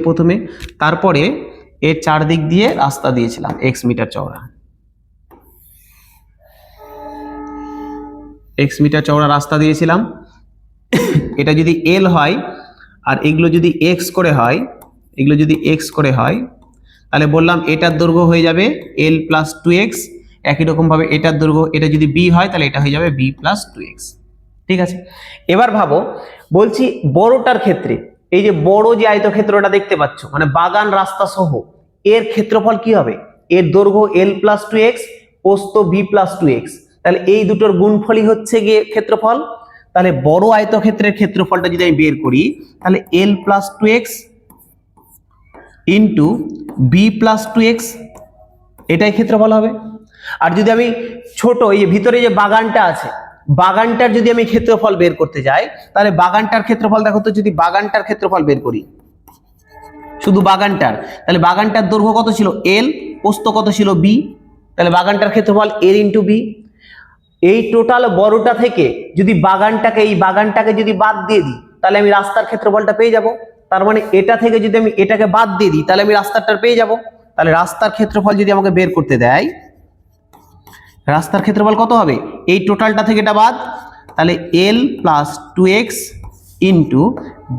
প্রথমে, তারপরে এর চারদিক দিয়ে রাস্তা দিয়েছিলাম এক্স মিটার চওড়া, এক্স মিটার চওড়া রাস্তা দিয়েছিলাম। এটা যদি এল হয় আর এগুলো যদি এক্স করে হয়, এগুলো যদি এক্স করে হয় তাহলে বললাম এটার দৈর্ঘ্য হয়ে যাবে এল প্লাস 2x, একই রকম ভাবে এটার দৈর্ঘ্য, এটা যদি বি হয় তাহলে এটা হয়ে যাবে বি প্লাস 2x, ঠিক আছে। এবার ভাবো, বলছি বড়টার ক্ষেত্রে, এই যে বড় যে আয়তক্ষেত্রটা দেখতে পাচ্ছ মানে বাগান রাস্তা সহ, এর ক্ষেত্রফল কি হবে, এর দৈর্ঘ্য এল প্লাস 2x, প্রস্থ বি প্লাস 2x, তাহলে এই দুটোর গুণফলই হচ্ছে গিয়ে ক্ষেত্রফল। তাহলে বড় আয়তক্ষেত্রের ক্ষেত্রফলটা যদি আমি বের করি তাহলে L plus 2x into B plus 2x, এটাই ক্ষেত্রফল হবে। আর যদি আমি ছোট এই ভিতরে যে বাগানটা আছে, বাগানটার যদি আমি ক্ষেত্রফল বের করতে যাই তাহলে বাগানটার ক্ষেত্রফল দেখো তো, যদি বাগানটার ক্ষেত্রফল বের করি শুধু বাগানটার, তাহলে বাগানটার দৈর্ঘ্য কত ছিল এল, প্রস্থ কত ছিল বি, তাহলে বাগানটার ক্ষেত্রফল এল ইন্টু বি। এই টোটাল বড়টা থেকে যদি এই বাগানটাকে যদি বাদ দিয়ে দিই তাহলে আমি রাস্তার ক্ষেত্রফলটা পেয়ে যাব, তার মানে এটা থেকে যদি আমি এটাকে বাদ দিয়ে দিই তাহলে আমি রাস্তাটা পেয়ে যাব। তাহলে রাস্তার ক্ষেত্রফল যদি আমাকে বের করতে দেয়, রাস্তার ক্ষেত্রফল কত হবে, এই টোটালটা থেকে এটা বাদ, তাহলে L plus 2x into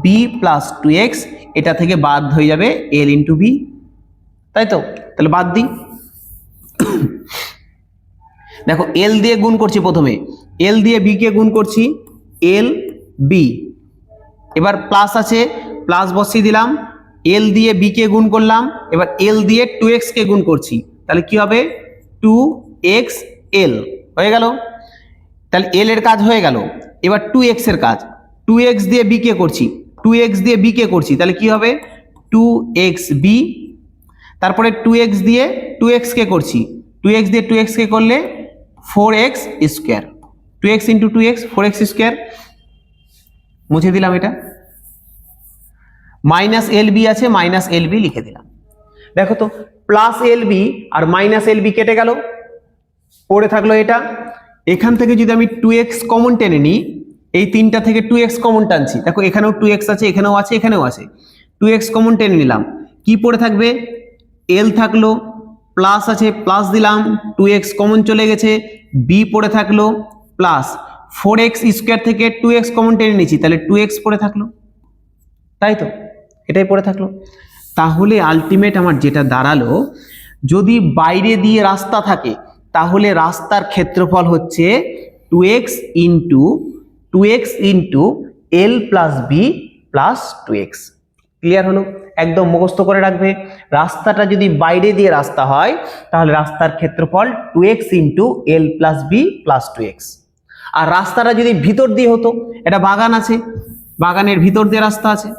B plus 2x, এটা থেকে বাদ হয়ে যাবে এল ইন্টু বি, তাই তো। তাহলে বাদ দিই, দেখো এল দিয়ে গুণ করছি, প্রথমে এল দিয়ে বি কে গুণ করছি, এল বি, এবার প্লাস আছে প্লাস বসিয়ে দিলাম, এল দিয়ে বি কে গুণ করলাম, এবার এল দিয়ে 2x কে গুণ করছি, তাহলে কি হবে 2xl হয়ে গেল। তাহলে এল এর কাজ হয়ে গেল। এবার 2x এর কাজ, 2x দিয়ে বি কে করছি, 2x দিয়ে বি কে করছি, তাহলে কি হবে 2xb। তারপরে 2x দিয়ে 2x কে করছি, 2x দিয়ে 2x কে করলে 4x square, 2x into 2x 4x square, মুছে দিলাম এটা। মাইনাস এল বি আছে, মাইনাস এল বি লিখে দিলাম। দেখো তো প্লাস এল বি আর মাইনাস এল বি কেটে গেল, পড়ে থাকলো এটা। এখান থেকে যদি আমি 2x কমন টেনে নিই, এই তিনটা থেকে 2x কমন টানছি, দেখো এখানেও 2x আছে, এখানেও আছে, এখানেও আছে, 2x কমন টেনে নিলাম, কি পড়ে থাকবে এল থাকলো, প্লাস আছে প্লাস দিলাম, 2x কমন চলে গেছে, বি পড়ে থাকলো প্লাস 4x স্কোয়ার থেকে 2x কমন টেনে নিচ্ছি, তাহলে 2x পড়ে থাকলো, তাই তো এটাই পড়ে থাকলো। তাহলে আলটিমেট আমার যেটা দাঁড়ালো, যদি বাইরে দিয়ে রাস্তা থাকে তাহলে রাস্তার ক্ষেত্রফল হচ্ছে 2x into L plus B plus 2x। Clear হলো? একদম মুখস্থ করে রাখবে, রাস্তাটা যদি বাইরে দিয়ে রাস্তা হয় তাহলে রাস্তার ক্ষেত্রফল 2x into L plus B plus 2x। আর রাস্তাটা যদি ভিতর দিয়ে হতো, এটা বাগান আছে, বাগানের ভিতর দিয়ে রাস্তা আছে,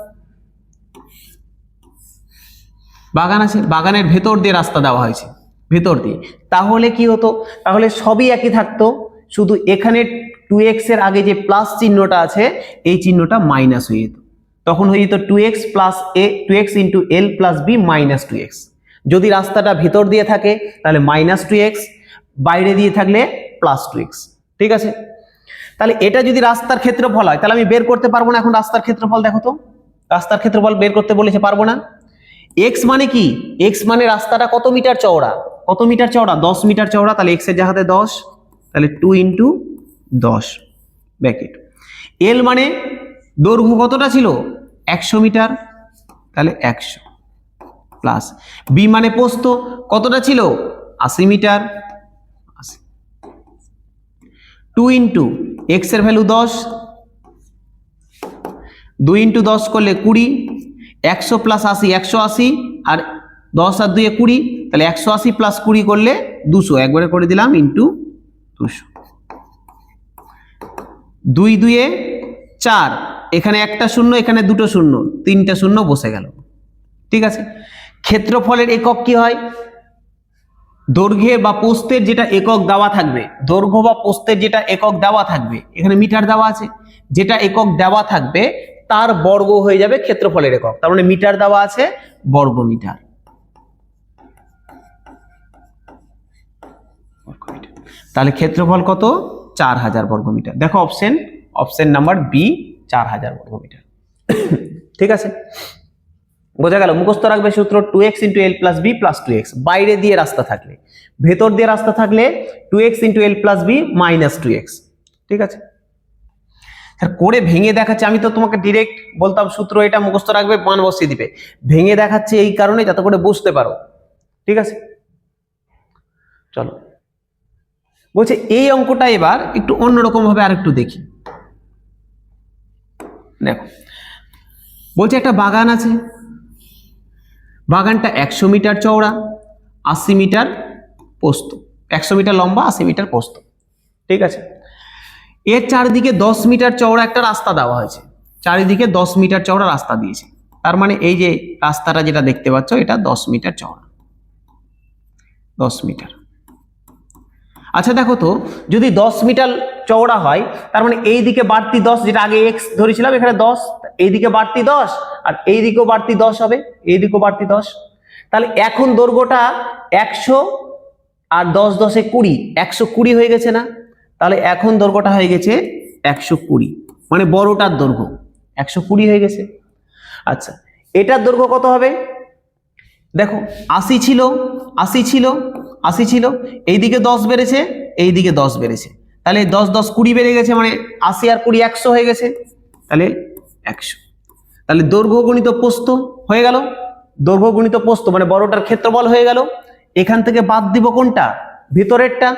বাগান আছে, বাগানের ভেতর দিয়ে রাস্তা দেওয়া হয়েছে, ভেতর দিয়ে, তাহলে কি হতো, তাহলে সবই একই থাকতো, শুধু এখানে 2x এর আগে যে প্লাস চিহ্নটা আছে এই চিহ্নটা মাইনাস হয়ে যেত, তখন হয়ে যেত 2x প্লাস এ 2x into L plus B minus 2x। যদি রাস্তাটা ভিতর দিয়ে থাকে তাহলে মাইনাস 2x, বাইরে দিয়ে থাকলে প্লাস 2x। ঠিক আছে, তাহলে এটা যদি রাস্তার ক্ষেত্রফল হয় তাহলে আমি বের করতে পারবো না এখন রাস্তার ক্ষেত্রফল। দেখো তো রাস্তার ক্ষেত্রফল বের করতে বলেছে, পারবো না। x মানে কি, x মানে রাস্তাটা কত মিটার চওড়া, কত মিটার চওড়া 10 মিটার চওড়া, তাহলে x এর জায়গাতে 10, তাহলে 2 ইন্টু 10 ব্র্যাকেট। l মানে দৈর্ঘ্য কতটা ছিল 100 মিটার, তাহলে 100 প্লাস b মানে প্রস্থ কতটা ছিল 80 মিটার, 80, 2 ইন্টু x এর ভ্যালু 10, 2 ইন্টু 10 করলে 20, 100 প্লাস 80 180, আর 10 আর 2 20, তাহলে 180 প্লাস 20 করলে 200, একবারে করে দিলাম ইন্টু 200। 2 2 4, এখানে একটা শূন্য, এখানে দুটো শূন্য, তিনটা শূন্য বসে গেল। ঠিক আছে, ক্ষেত্রফলের একক কি হয়, দৈর্ঘ্যে বা প্রস্থের যেটা একক দেওয়া থাকবে, দৈর্ঘ্য বা প্রস্থের যেটা একক দেওয়া থাকবে, এখানে মিটার দেওয়া আছে, যেটা একক দেওয়া থাকবে তার বর্গ হয়ে যাবে ক্ষেত্রফলের একক। তার মানে মিটার দেওয়া আছে, বর্গ মিটার। তাহলে ক্ষেত্রফল কত 4000 বর্গমিটার। দেখো অপশন নাম্বার বি 4000 বর্গমিটার। ঠিক আছে, বোঝা গেল? মুখস্থ রাখবে সূত্র 2x into L plus B plus 2x, বাইরে দিয়ে রাস্তা থাকলে, ভেতর দিয়ে রাস্তা থাকলে 2x into L plus B minus 2x। ঠিক আছে, করে ভেঙে দেখাচ্ছে, আমি তো তোমাকে ডিরেক্ট বলতাম সূত্র এটা মুখস্থ রাখবে, মান বসিয়ে দিবে, ভেঙে দেখাচ্ছে এই কারণে যাতে করে বুঝতে পারো। ঠিক আছে, চলো বলছে এই অঙ্কটা এবার একটু অন্যরকম ভাবে আরেকটু দেখি। দেখো বলছে একটা বাগান আছে, বাগানটা 100 মিটার চওড়া, 80 মিটার প্রস্থ, 100 মিটার লম্বা 80 মিটার প্রস্থ। ঠিক আছে, এর চারিদিকে 10 মিটার চওড়া একটা রাস্তা দেওয়া হয়েছে, চারিদিকে 10 মিটার চওড়া রাস্তা দিয়েছে। তার মানে এই যে রাস্তাটা যেটা দেখতে পাচ্ছ এটা 10 মিটার চওড়া, 10 মিটার। আচ্ছা দেখো তো, যদি 10 মিটার চওড়া হয় তার মানে এই দিকে বাড়তি 10, যেটা আগে x ধরেছিলাম এখানে 10, এইদিকে বাড়তি 10 আর এই দিকেও বাড়তি 10 হবে, এই দিকেও বাড়তি 10। তাহলে এখন দৈর্ঘ্যটা 100 আর 10 10 20, 120 হয়ে গেছে না? তাহলে এখন দৈর্ঘ্যটা হয়ে গেছে 120, মানে বড়টার দৈর্ঘ্য 120 হয়ে গেছে। আচ্ছা এটার দৈর্ঘ্য কত হবে? দেখো 80 ছিল, 80 ছিল, 80 ছিল, এইদিকে 10 বেড়েছে, এইদিকে 10 বেড়েছে, তাহলে 10 10 20 বেড়ে গেছে, মানে 80 আর 20 100 হয়ে গেছে, তাহলে 100। তাহলে দৈর্ঘ্য গুণিত প্রস্থ হয়ে গেল, দৈর্ঘ্য গুণিত প্রস্থ মানে বড়টার ক্ষেত্রফল হয়ে গেল। এখান থেকে বাদ দিব কোনটা, ভেতরেরটা,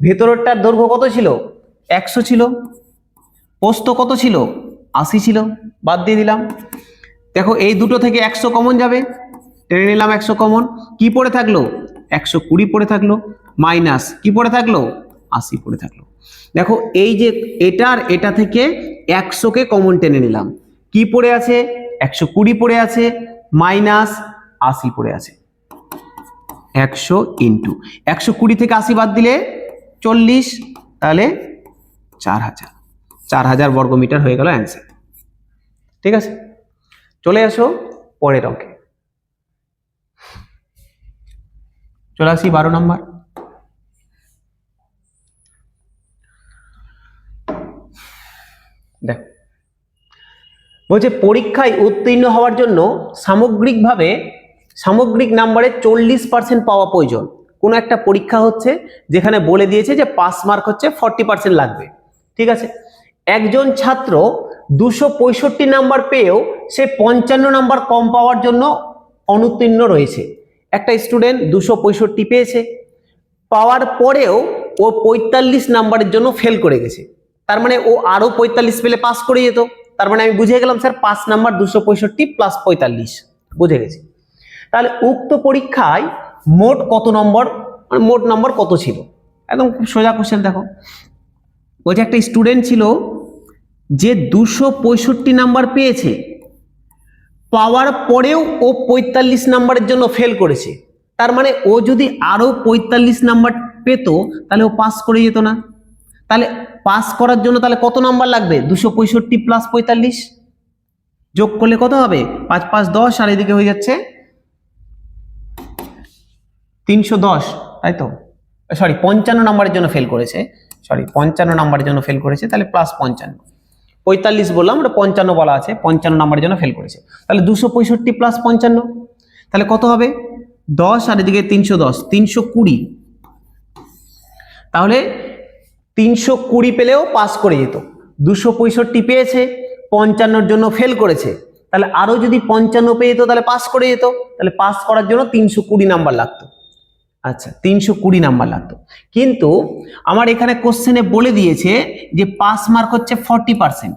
ভেতরেরটার দৈর্ঘ্য কত ছিল 100 ছিল, প্রস্থ কত ছিল 80 ছিল, বাদ দিয়ে দিলাম। দেখো এই দুটো থেকে 100 কমন যাবে, টেনে নিলাম 100 কমন, কি পড়ে থাকলো 120 পড়ে থাকলো, মাইনাস কি পড়ে থাকলো 80 পড়ে থাকলো। দেখো এই যে এটা আর এটা থেকে 100 কে কমন টেনে নিলাম, কি পড়ে আছে 120 পড়ে আছে, মাইনাস 80 পড়ে আছে। 100 ইন্টু 120 থেকে 80 বাদ দিলে 40, তাহলে 4000 বর্গমিটার হয়ে গেল অ্যান্সার। ঠিক আছে, চলে আসো পরের অঙ্কে। চলে আসি 12 নম্বর। দেখ বলছে পরীক্ষায় উত্তীর্ণ হওয়ার জন্য সামগ্রিক নাম্বারে 40% পাওয়া প্রয়োজন। কোনো একটা পরীক্ষা হচ্ছে যেখানে বলে দিয়েছে যে পাস মার্ক হচ্ছে 40% লাগবে। ঠিক আছে, একজন ছাত্র 265 নাম্বার পেয়েও সে 55 নাম্বার কম পাওয়ার জন্য অনুত্তীর্ণ রয়েছে। একটা স্টুডেন্ট 265 পেয়েছে, পাওয়ার পরেও ও 45 নাম্বারের জন্য ফেল করে গেছে। তার মানে ও আরো 45 পেলে পাস করে যেত। তার মানে আমি বুঝে গেলাম স্যার 5 নাম্বার 265 প্লাস 45, বুঝে গেছি। তাহলে উক্ত পরীক্ষায় মোট কত নম্বর, মানে মোট নম্বর কত ছিল? একদম খুব সোজা কোশ্চেন। দেখো বলছে একটা স্টুডেন্ট ছিল যে 265 নাম্বার পেয়েছে, পাওয়ার পরেও ও 45 নাম্বারের জন্য ফেল করেছে। তার মানে ও যদি আরো 45 নাম্বার পেত তাহলে ও পাস করে যেত না। তাহলে পাস করার জন্য তাহলে কত নাম্বার লাগবে? 265 প্লাস 45 যোগ করলে কত হবে? 5 5 10, আর এদিকে হয়ে যাচ্ছে 310, তাই তো? সরি, 55 নাম্বারের জন্য ফেল করেছে, 55 নাম্বারের জন্য ফেল করেছে, তাহলে প্লাস 55, 45 বললাম, ওটা 55 বলা আছে, 55 নাম্বারের জন্য ফেল করেছে। তাহলে 265 প্লাস 55, তাহলে কত হবে? 10, আর এদিকে 310, 320। তাহলে 320 পেলেও পাস করে যেত। 265 পেয়েছে, 55 জন্য ফেল করেছে, তাহলে আরো যদি 55 পেয়ে যেত তাহলে পাস করে যেত। তাহলে পাস করার জন্য 320 নাম্বার লাগতো। আচ্ছা, 320 নাম্বার লাগতো, কিন্তু আমার এখানে কোশ্চেনে বলে দিয়েছে যে পাস মার্ক হচ্ছে 40%,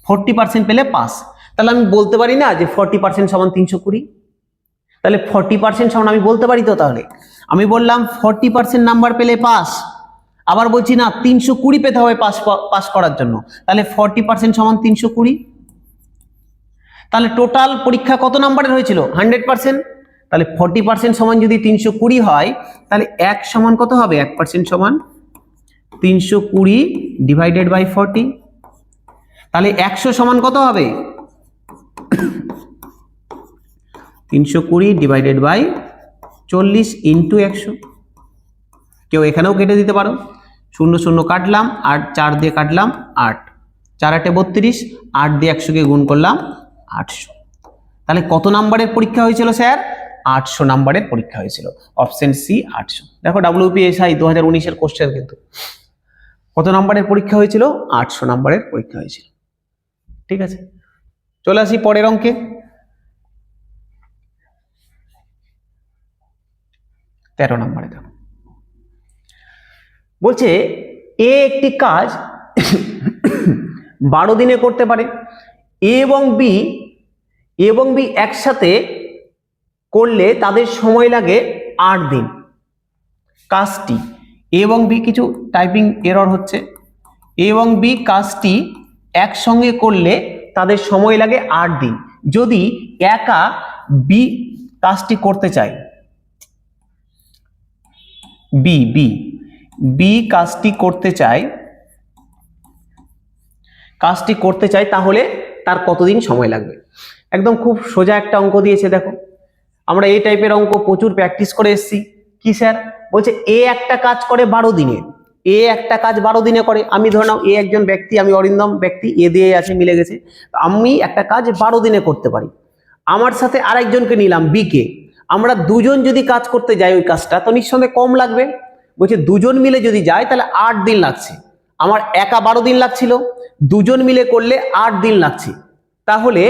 40% পেলে পাস। তাহলে আমি বলতে পারি না যে 40% সমান 320? তাহলে 40% সমান আমি বলতে পারি তো? তাহলে আমি বললাম 40% নাম্বার পেলে পাস, আবার বলছি না 320 পেতে হবে পাস করার জন্য। তাহলে 40% সমান 320। তাহলে টোটাল পরীক্ষা কত নাম্বারের হয়েছিল? 100%। তাহলে 40% সমান যদি 320 হয়, তাহলে 1 সমান কত হবে? 1% সমান 320 ডিভাইডেড বাই 40। তাহলে 100 সমান কত হবে? 320 ডিভাইডেড বাই 40 ইন্টু 100। কেউ এখানেও কেটে দিতে পারো, 0 0 কাটলাম, 8 4 দিয়ে কাটলাম 8, 4 8 32, 8 দিয়ে 100 কে গুণ করলাম 800। তাহলে কত নাম্বারের পরীক্ষা হয়েছিল স্যার? 800 নাম্বারের পরীক্ষা হয়েছিল। Option C 800। দেখো WPSI 2019 এর কোশ্চেন, কিন্তু কত নাম্বারের পরীক্ষা হয়েছিল? 800 নাম্বারের পরীক্ষা হয়েছিল। ঠিক আছে, চলে আসি পরের অঙ্কে। 13 নম্বরে দেখো বলছে এ একটি কাজ 12 দিনে করতে পারে। এ এবং বি একসাথে করলে তাদের সময় লাগে 8 দিন। কাজটি এ এবং বি, কিছু টাইপিং এরর হচ্ছে, এ এবং বি কাজটি একসঙ্গে করলে তাদের সময় লাগে 8 দিন। যদি একা বি কাজটি করতে চায়, বি কাজটি করতে চায় তাহলে তার কতদিন সময় লাগবে? একদম খুব সোজা একটা অঙ্ক দিয়েছে। দেখো আমরা এই টাইপের অঙ্ক প্রচুর প্র্যাকটিস করে এসেছি। কি স্যার? বলছে এ একটা কাজ করে 12 দিনে, এ একটা কাজ 12 দিনে করে। আমি ধরে নাও এ একজন ব্যক্তি, আমি অরিন্দম ব্যক্তি, এ দিয়ে আছে মিলে গেছে, আমি একটা কাজ 12 দিনে করতে পারি। আমার সাথে আরেকজনকে নিলাম বি কে, আমরা দুজন যদি কাজ করতে যাই ওই কাজটা, তো নিঃসন্দেহে কম লাগবে। বলছে দুজন মিলে যদি যায় তাহলে 8 দিন লাগছে। আমার একা 12 দিন লাগছিল, দুজন মিলে করলে 8 দিন লাগছে। তাহলে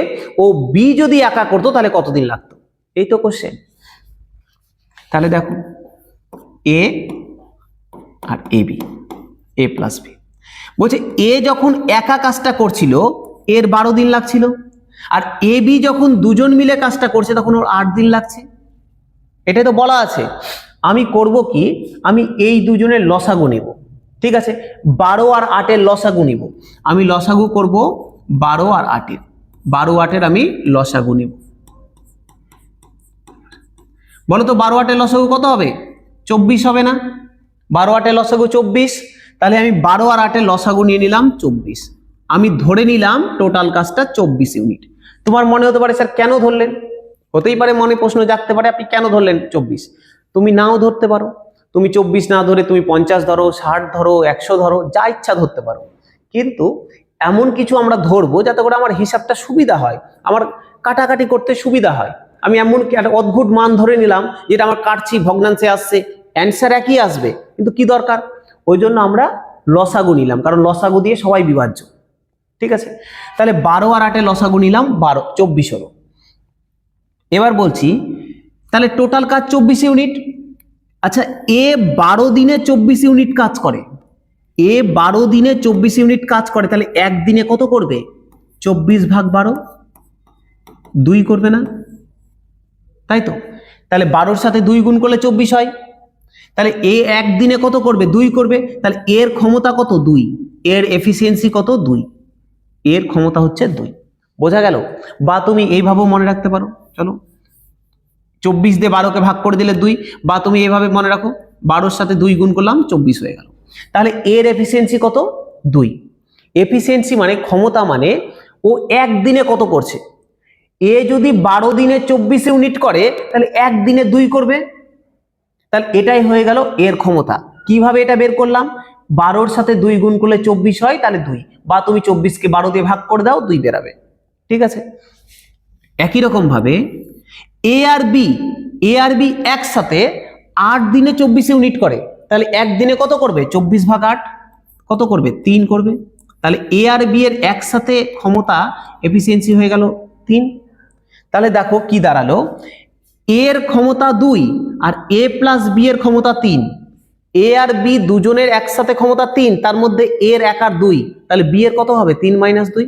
ও বি যদি একা করতো তাহলে কতদিন লাগতো? এই তো কোশ্চেন। তাহলে দেখো এ আর A B, A plus B. বলছে এ যখন একা কাজটা করছিল এর 12 দিন লাগছিল, আর এ বি যখন দুজন মিলে কাজটা করছে তখন ওর 8 দিন লাগছে, এটাই তো বলা আছে। আমি করব কি, আমি এই দুজনের লসাগু নেব, ঠিক আছে, 12 আর 8 এর লসাগু নিব। আমি লসাগু করব 12 আর 8 এর, 12 8 আমি লসাগু নিব। বলো তো 12 8 লসাগু কত হবে? 24 হবে না? 12 8 লসাগু 24, তাহলে আমি 12 আর 8 লসাগু নিয়ে নিলাম 24। আমি ধরে নিলাম টোটাল কাজটা 24 ইউনিট। তোমার মনে হতে পারে স্যার কেন ধরলেন, হতেই পারে মনে প্রশ্ন জাগতে পারে আপনি কেন ধরলেন 24। তুমি নাও ধরতে পারো, তুমি 24 না ধরে তুমি 50 ধরো, 60 ধরো, 100 ধরো, যা ইচ্ছা ধরতে পারো, কিন্তু এমন কিছু আমরা ধরবো যাতে করে আমার হিসাবটা সুবিধা হয়, আমার কাটাকাটি করতে সুবিধা হয়। আমি এমন একটা অদ্ভুত মান ধরে নিলাম যেটা আমার কাটছি, ভগ্নাংশে আসছে, অ্যান্সার একই আসবে, কিন্তু কি দরকার, ওই জন্য আমরা লসাগু নিলাম, কারণ লসাগু দিয়ে সবাই বিভাজ্য, ঠিক আছে। তাহলে 12 আর 8 লসাগু নিলাম 12, 24 হলো। এবার বলছি তাহলে টোটাল কাজ 24 ইউনিট। আচ্ছা, এ 12 দিনে 24 ইউনিট কাজ করে, এ 12 দিনে 24 ইউনিট কাজ করে, তাহলে একদিনে কত করবে? 24 ভাগ 12, 2 করবে না, তাই তো? তাহলে 12-র সাথে 2 গুণ করলে 24 হয়। তাহলে এ একদিনে কত করবে? 2 করবে। তাহলে এর ক্ষমতা কত? 2। এর এফিসিয়েন্সি কত? 2। এর ক্ষমতা হচ্ছে 2। বোঝা গেল? বা তুমি এইভাবেও মনে রাখতে পারো, চলো 24 দিয়ে 12কে ভাগ করে দিলে 2, বা তুমি এইভাবে মনে রাখো 12-র সাথে 2 গুণ করলাম 24 হয়ে গেল। তাহলে এর এফিসিয়েন্সি কত? 2। এফিসিয়েন্সি মানে ক্ষমতা, মানে ও একদিনে কত করছে। এ যদি 12 দিনে 24 ইউনিট করে তাহলে একদিনে 2 করবে, তাহলে এটাই হয়ে গেল এর ক্ষমতা। কিভাবে এটা বের করলাম? 12-র সাথে 2 গুণ করলে 24 হয়, তাহলে 2, বা তুমি 24কে 12 দিয়ে ভাগ করে দাও, 2 বেরাবে, ঠিক আছে। একই রকম ভাবে এ আর বি একসাথে 8 দিনে 24 ইউনিট করে, তাহলে একদিনে কত করবে? 24 ভাগ 8 কত করবে? 3 করবে। তাহলে এ আর বি এর একসাথে ক্ষমতা এফিসিয়েন্সি হয়ে গেল 3। তাহলে দেখো কি দাঁড়ালো, এর ক্ষমতা 2 আর এ প্লাস বি এর ক্ষমতা 3। এ আর বি দুজনের একসাথে ক্ষমতা 3, তার মধ্যে এর একার 2, তাহলে বি এর কত হবে? 3 - 2।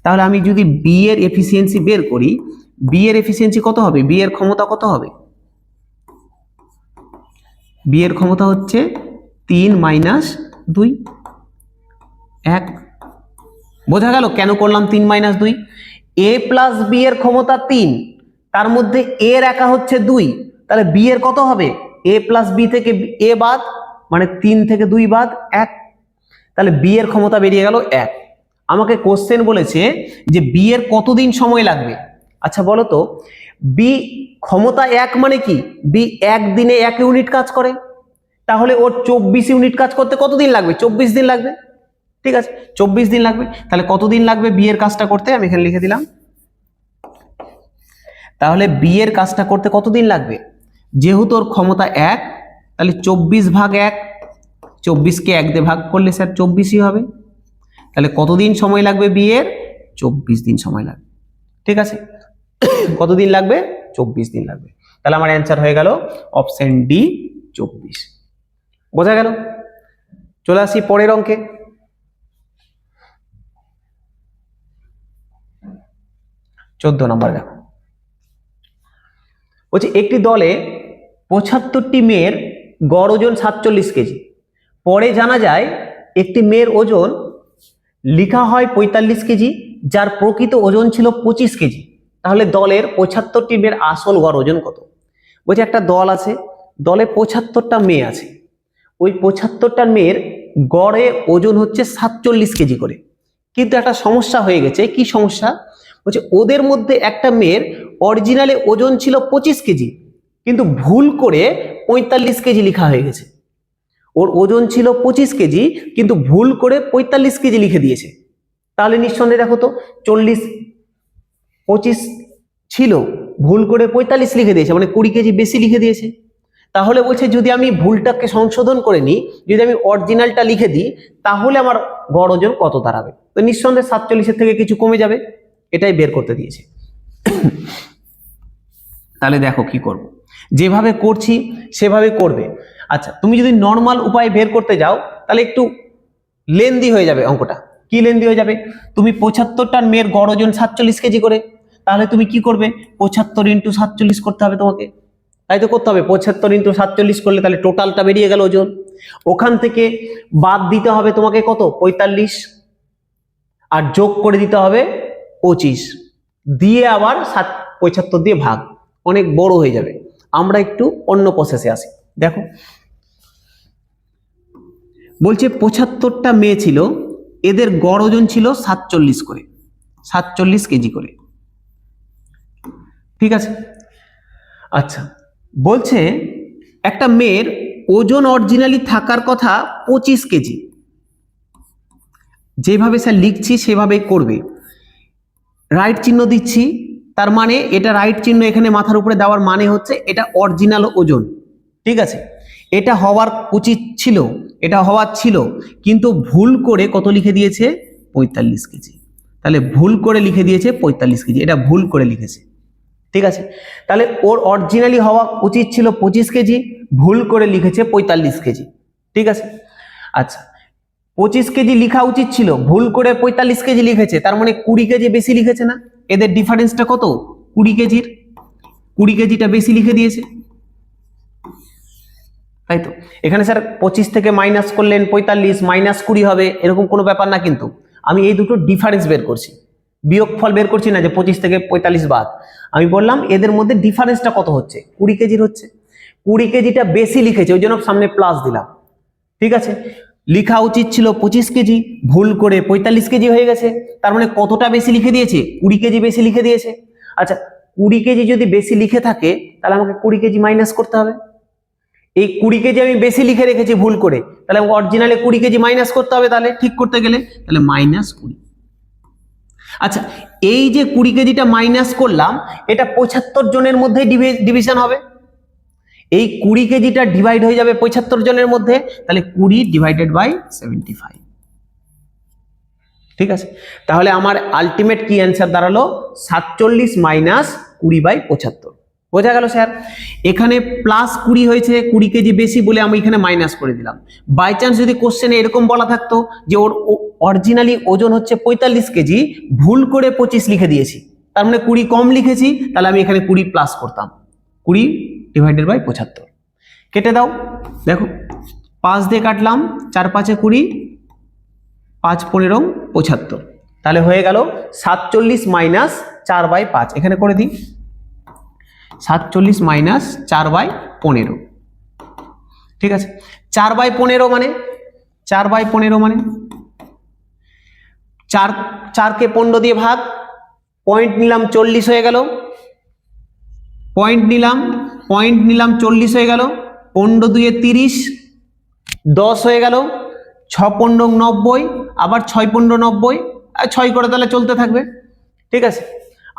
তাহলে আমি যদি বি এর এফিসিয়েন্সি বের করি, বি এর এফিসিয়েন্সি কত হবে? বি এর ক্ষমতা কত হবে? বি এর ক্ষমতা হচ্ছে 3 - 2, 1। বোঝা গেল কেন করলাম 3 - 2? এ প্লাস বি এর ক্ষমতা 3, তার মধ্যে এর একা হচ্ছে 2, তাহলে বি এর কত হবে? এ প্লাস বি থেকে এ বাদ, মানে 3 থেকে 2 বাদ 1, তাহলে বি এর ক্ষমতা বেরিয়ে গেল 1। আমাকে কোশ্চেন বলেছে যে বি এর কতদিন সময় লাগবে। আচ্ছা বলো তো, বি ক্ষমতা 1 মানে কি? বি একদিনে 1 ইউনিট কাজ করে, তাহলে ওর 24 ইউনিট কাজ করতে কতদিন লাগবে? 24 দিন লাগবে, ঠিক আছে, 24 দিন লাগবে। তাহলে কতদিন লাগবে বি এর কাজটা করতে? আমি এখানে লিখে দিলাম। তাহলে বি এর কাজটা করতে কতদিন লাগবে? যেহেতু ওর ক্ষমতা 1, তাহলে 24 ভাগ 1, 24কে 1 দিয়ে ভাগ করলে স্যার 24ই হবে। তাহলে কতদিন সময় লাগবে বি এর? 24 দিন সময় লাগবে, ঠিক আছে। কতদিন লাগবে? 24 দিন লাগবে। তাহলে আমার অ্যান্সার হয়ে গেল অপশন ডি, 24। বোঝা গেল? চলে আসি পরের অঙ্কে। 14 নম্বর দেখো, বলছি একটি দলে 75টি মেয়ের গড় ওজন 47 কেজি। পরে জানা যায় একটি মেয়ের ওজন লেখা হয় 45 কেজি, যার প্রকৃত ওজন ছিল 25 কেজি। তাহলে দলের 75টি মেয়ের আসল গড় ওজন কত? বলছে একটা দল আছে, দলে 75টা মেয়ে আছে, ওই 75টা মেয়ের গড়ে ওজন হচ্ছে 47 কেজি করে। কিন্তু একটা সমস্যা হয়ে গেছে। কি সমস্যা? বলছে ওদের মধ্যে একটা মেয়ের অরিজিনালে ওজন ছিল 25 কেজি, কিন্তু ভুল করে 45 কেজি লেখা হয়ে গেছে। ওর ওজন ছিল 25 কেজি, কিন্তু ভুল করে 45 কেজি লিখে দিয়েছে। তাহলে নিঃসন্দেহে দেখো তো, 25 ছিল, ভুল করে 45 লিখে দিয়েছে, মানে 20 কেজি বেশি লিখে দিয়েছে। তাহলে বলছে যদি আমি ভুলটাকে সংশোধন করে নিই, যদি আমি অরিজিনালটা লিখে দিই, তাহলে আমার গড় ওজন কত দাঁড়াবে? তো নিঃসন্দেহে 47-এর থেকে কিছু কমে যাবে, এটাই বের করতে দিয়েছে। তাহলে দেখো কি করব, যেভাবে করছি সেভাবে করবে। আচ্ছা, তুমি যদি নর্মাল উপায়ে বের করতে যাও তাহলে একটু লেন্দি হয়ে যাবে অঙ্কটা, কি লেন্দি হয়ে যাবে। তুমি 75টার মেয়ের গড় ওজন 47 কেজি করে, তাহলে তুমি কি করবে, 75 ইন্টু 47 করতে হবে তোমাকে, তাই তো করতে হবে। 75 ইন্টু 47 করলে তাহলে টোটালটা বেরিয়ে গেল ওজন। ওখান থেকে বাদ দিতে হবে তোমাকে কত, 45, আর যোগ করে দিতে হবে 25, দিয়ে আবার 75 দিয়ে ভাগ, অনেক বড় হয়ে যাবে। আমরা একটু অন্য প্রসেসে আসি। দেখো বলছে 75টা মেয়ে ছিল, এদের গড় ওজন ছিল 47 করে, 47 কেজি করে, ঠিক আছে। আচ্ছা, বলছে একটা মেয়ের ওজন অরিজিনালি থাকার কথা 25 কেজি, যেভাবে স্যার লিখছি সেভাবেই করবে। রাইট চিহ্ন দিচ্ছি, তার মানে এটা রাইট চিহ্ন এখানে মাথার উপরে দেওয়ার মানে হচ্ছে এটা অরিজিনাল ওজন, ঠিক আছে। এটা হওয়ার উচিত ছিল, এটা হওয়ার ছিল, কিন্তু ভুল করে কত লিখে দিয়েছে, 45 কেজি। তাহলে ভুল করে লিখে দিয়েছে 45 কেজি, এটা ভুল করে লিখেছে, ঠিক আছে। তাহলে ওর অরিজিনালি হওয়া উচিত ছিল 25 কেজি, ভুল করে লিখেছে 45 কেজি, ঠিক আছে। আচ্ছা, 25 কেজি লিখা উচিত ছিল, ভুল করে 45 কেজি লিখেছে, তার মানে 20 কেজি বেশি লিখেছে না। এদের ডিফারেন্সটা কত, 20 কেজির, 20 কেজিটা বেশি লিখে দিয়েছে, তাই তো। এখানে স্যার 25 থেকে মাইনাস করলেন 45 মাইনাস 20 হবে, এরকম কোনো ব্যাপার না, কিন্তু আমি এই দুটো ডিফারেন্স বের করছি, বিয়োগফল বের করছি না যে 25 থেকে 45 বাদ। আমি বললাম এদের মধ্যে ডিফারেন্সটা কত হচ্ছে, 20 কেজির হচ্ছে। 20 কেজিটা বেশি লিখেছে, ওই জন্য সামনে প্লাস দিলাম, ঠিক আছে। লিখা উচিত ছিল 25 কেজি, ভুল করে 45 কেজি হয়ে গেছে, তার মানে কতটা বেশি লিখে দিয়েছে, 20 কেজি বেশি লিখে দিয়েছে। আচ্ছা, 20 কেজি যদি বেশি লিখে থাকে, তাহলে আমাকে 20 কেজি মাইনাস করতে হবে। এই 20 কেজি আমি বেশি লিখে রেখেছি ভুল করে, তাহলে অরিজিনালে 20 কেজি মাইনাস করতে হবে, তাহলে ঠিক করতে গেলে তাহলে -20। আচ্ছা, এই যে 20 কেজিটা মাইনাস করলাম, এটা 75 জনের মধ্যে ডিভিশন হবে। এই 20 কেজিটা ডিভাইড হয়ে যাবে 75 জনের মধ্যে, তাহলে 20 ডিভাইডেড বাই 75, ঠিক আছে। তাহলে আমার আলটিমেট কি অ্যান্সার দাঁড়ালো, 47 মাইনাস 20/75। বোঝা গেল স্যার। এখানে প্লাস 20 হয়েছে, 20 কেজি বেশি বলে আমি এখানে মাইনাস করে দিলাম। বাই চান্স যদি কোশ্চেনে এরকম বলা থাকতো যে ওর অরিজিনালি ওজন হচ্ছে 45 কেজি, ভুল করে 25 লিখে দিয়েছি, তার মানে 20 কম লিখেছি, তাহলে আমি এখানে 20 প্লাস করতাম, 20 ডিভাইডেড বাই 75। কেটে দাও, দেখো 5 দিয়ে কাটলাম, 4 5 20, 5 15 75, তাহলে হয়ে গেল 47 মাইনাস 4/5। এখানে করে দিই 47 মাইনাস 4/15, ঠিক আছে। 4/15 মানে 4/15 মানে 4 কে 15 দিয়ে ভাগ, পয়েন্ট নিলাম 40 হয়ে গেল, পয়েন্ট নিলাম 40 হয়ে গেল, 15 2 30, 10 হয়ে গেল, 6 15 90, আবার 6 15 90, আর 6 করে তাহলে চলতে থাকবে, ঠিক আছে।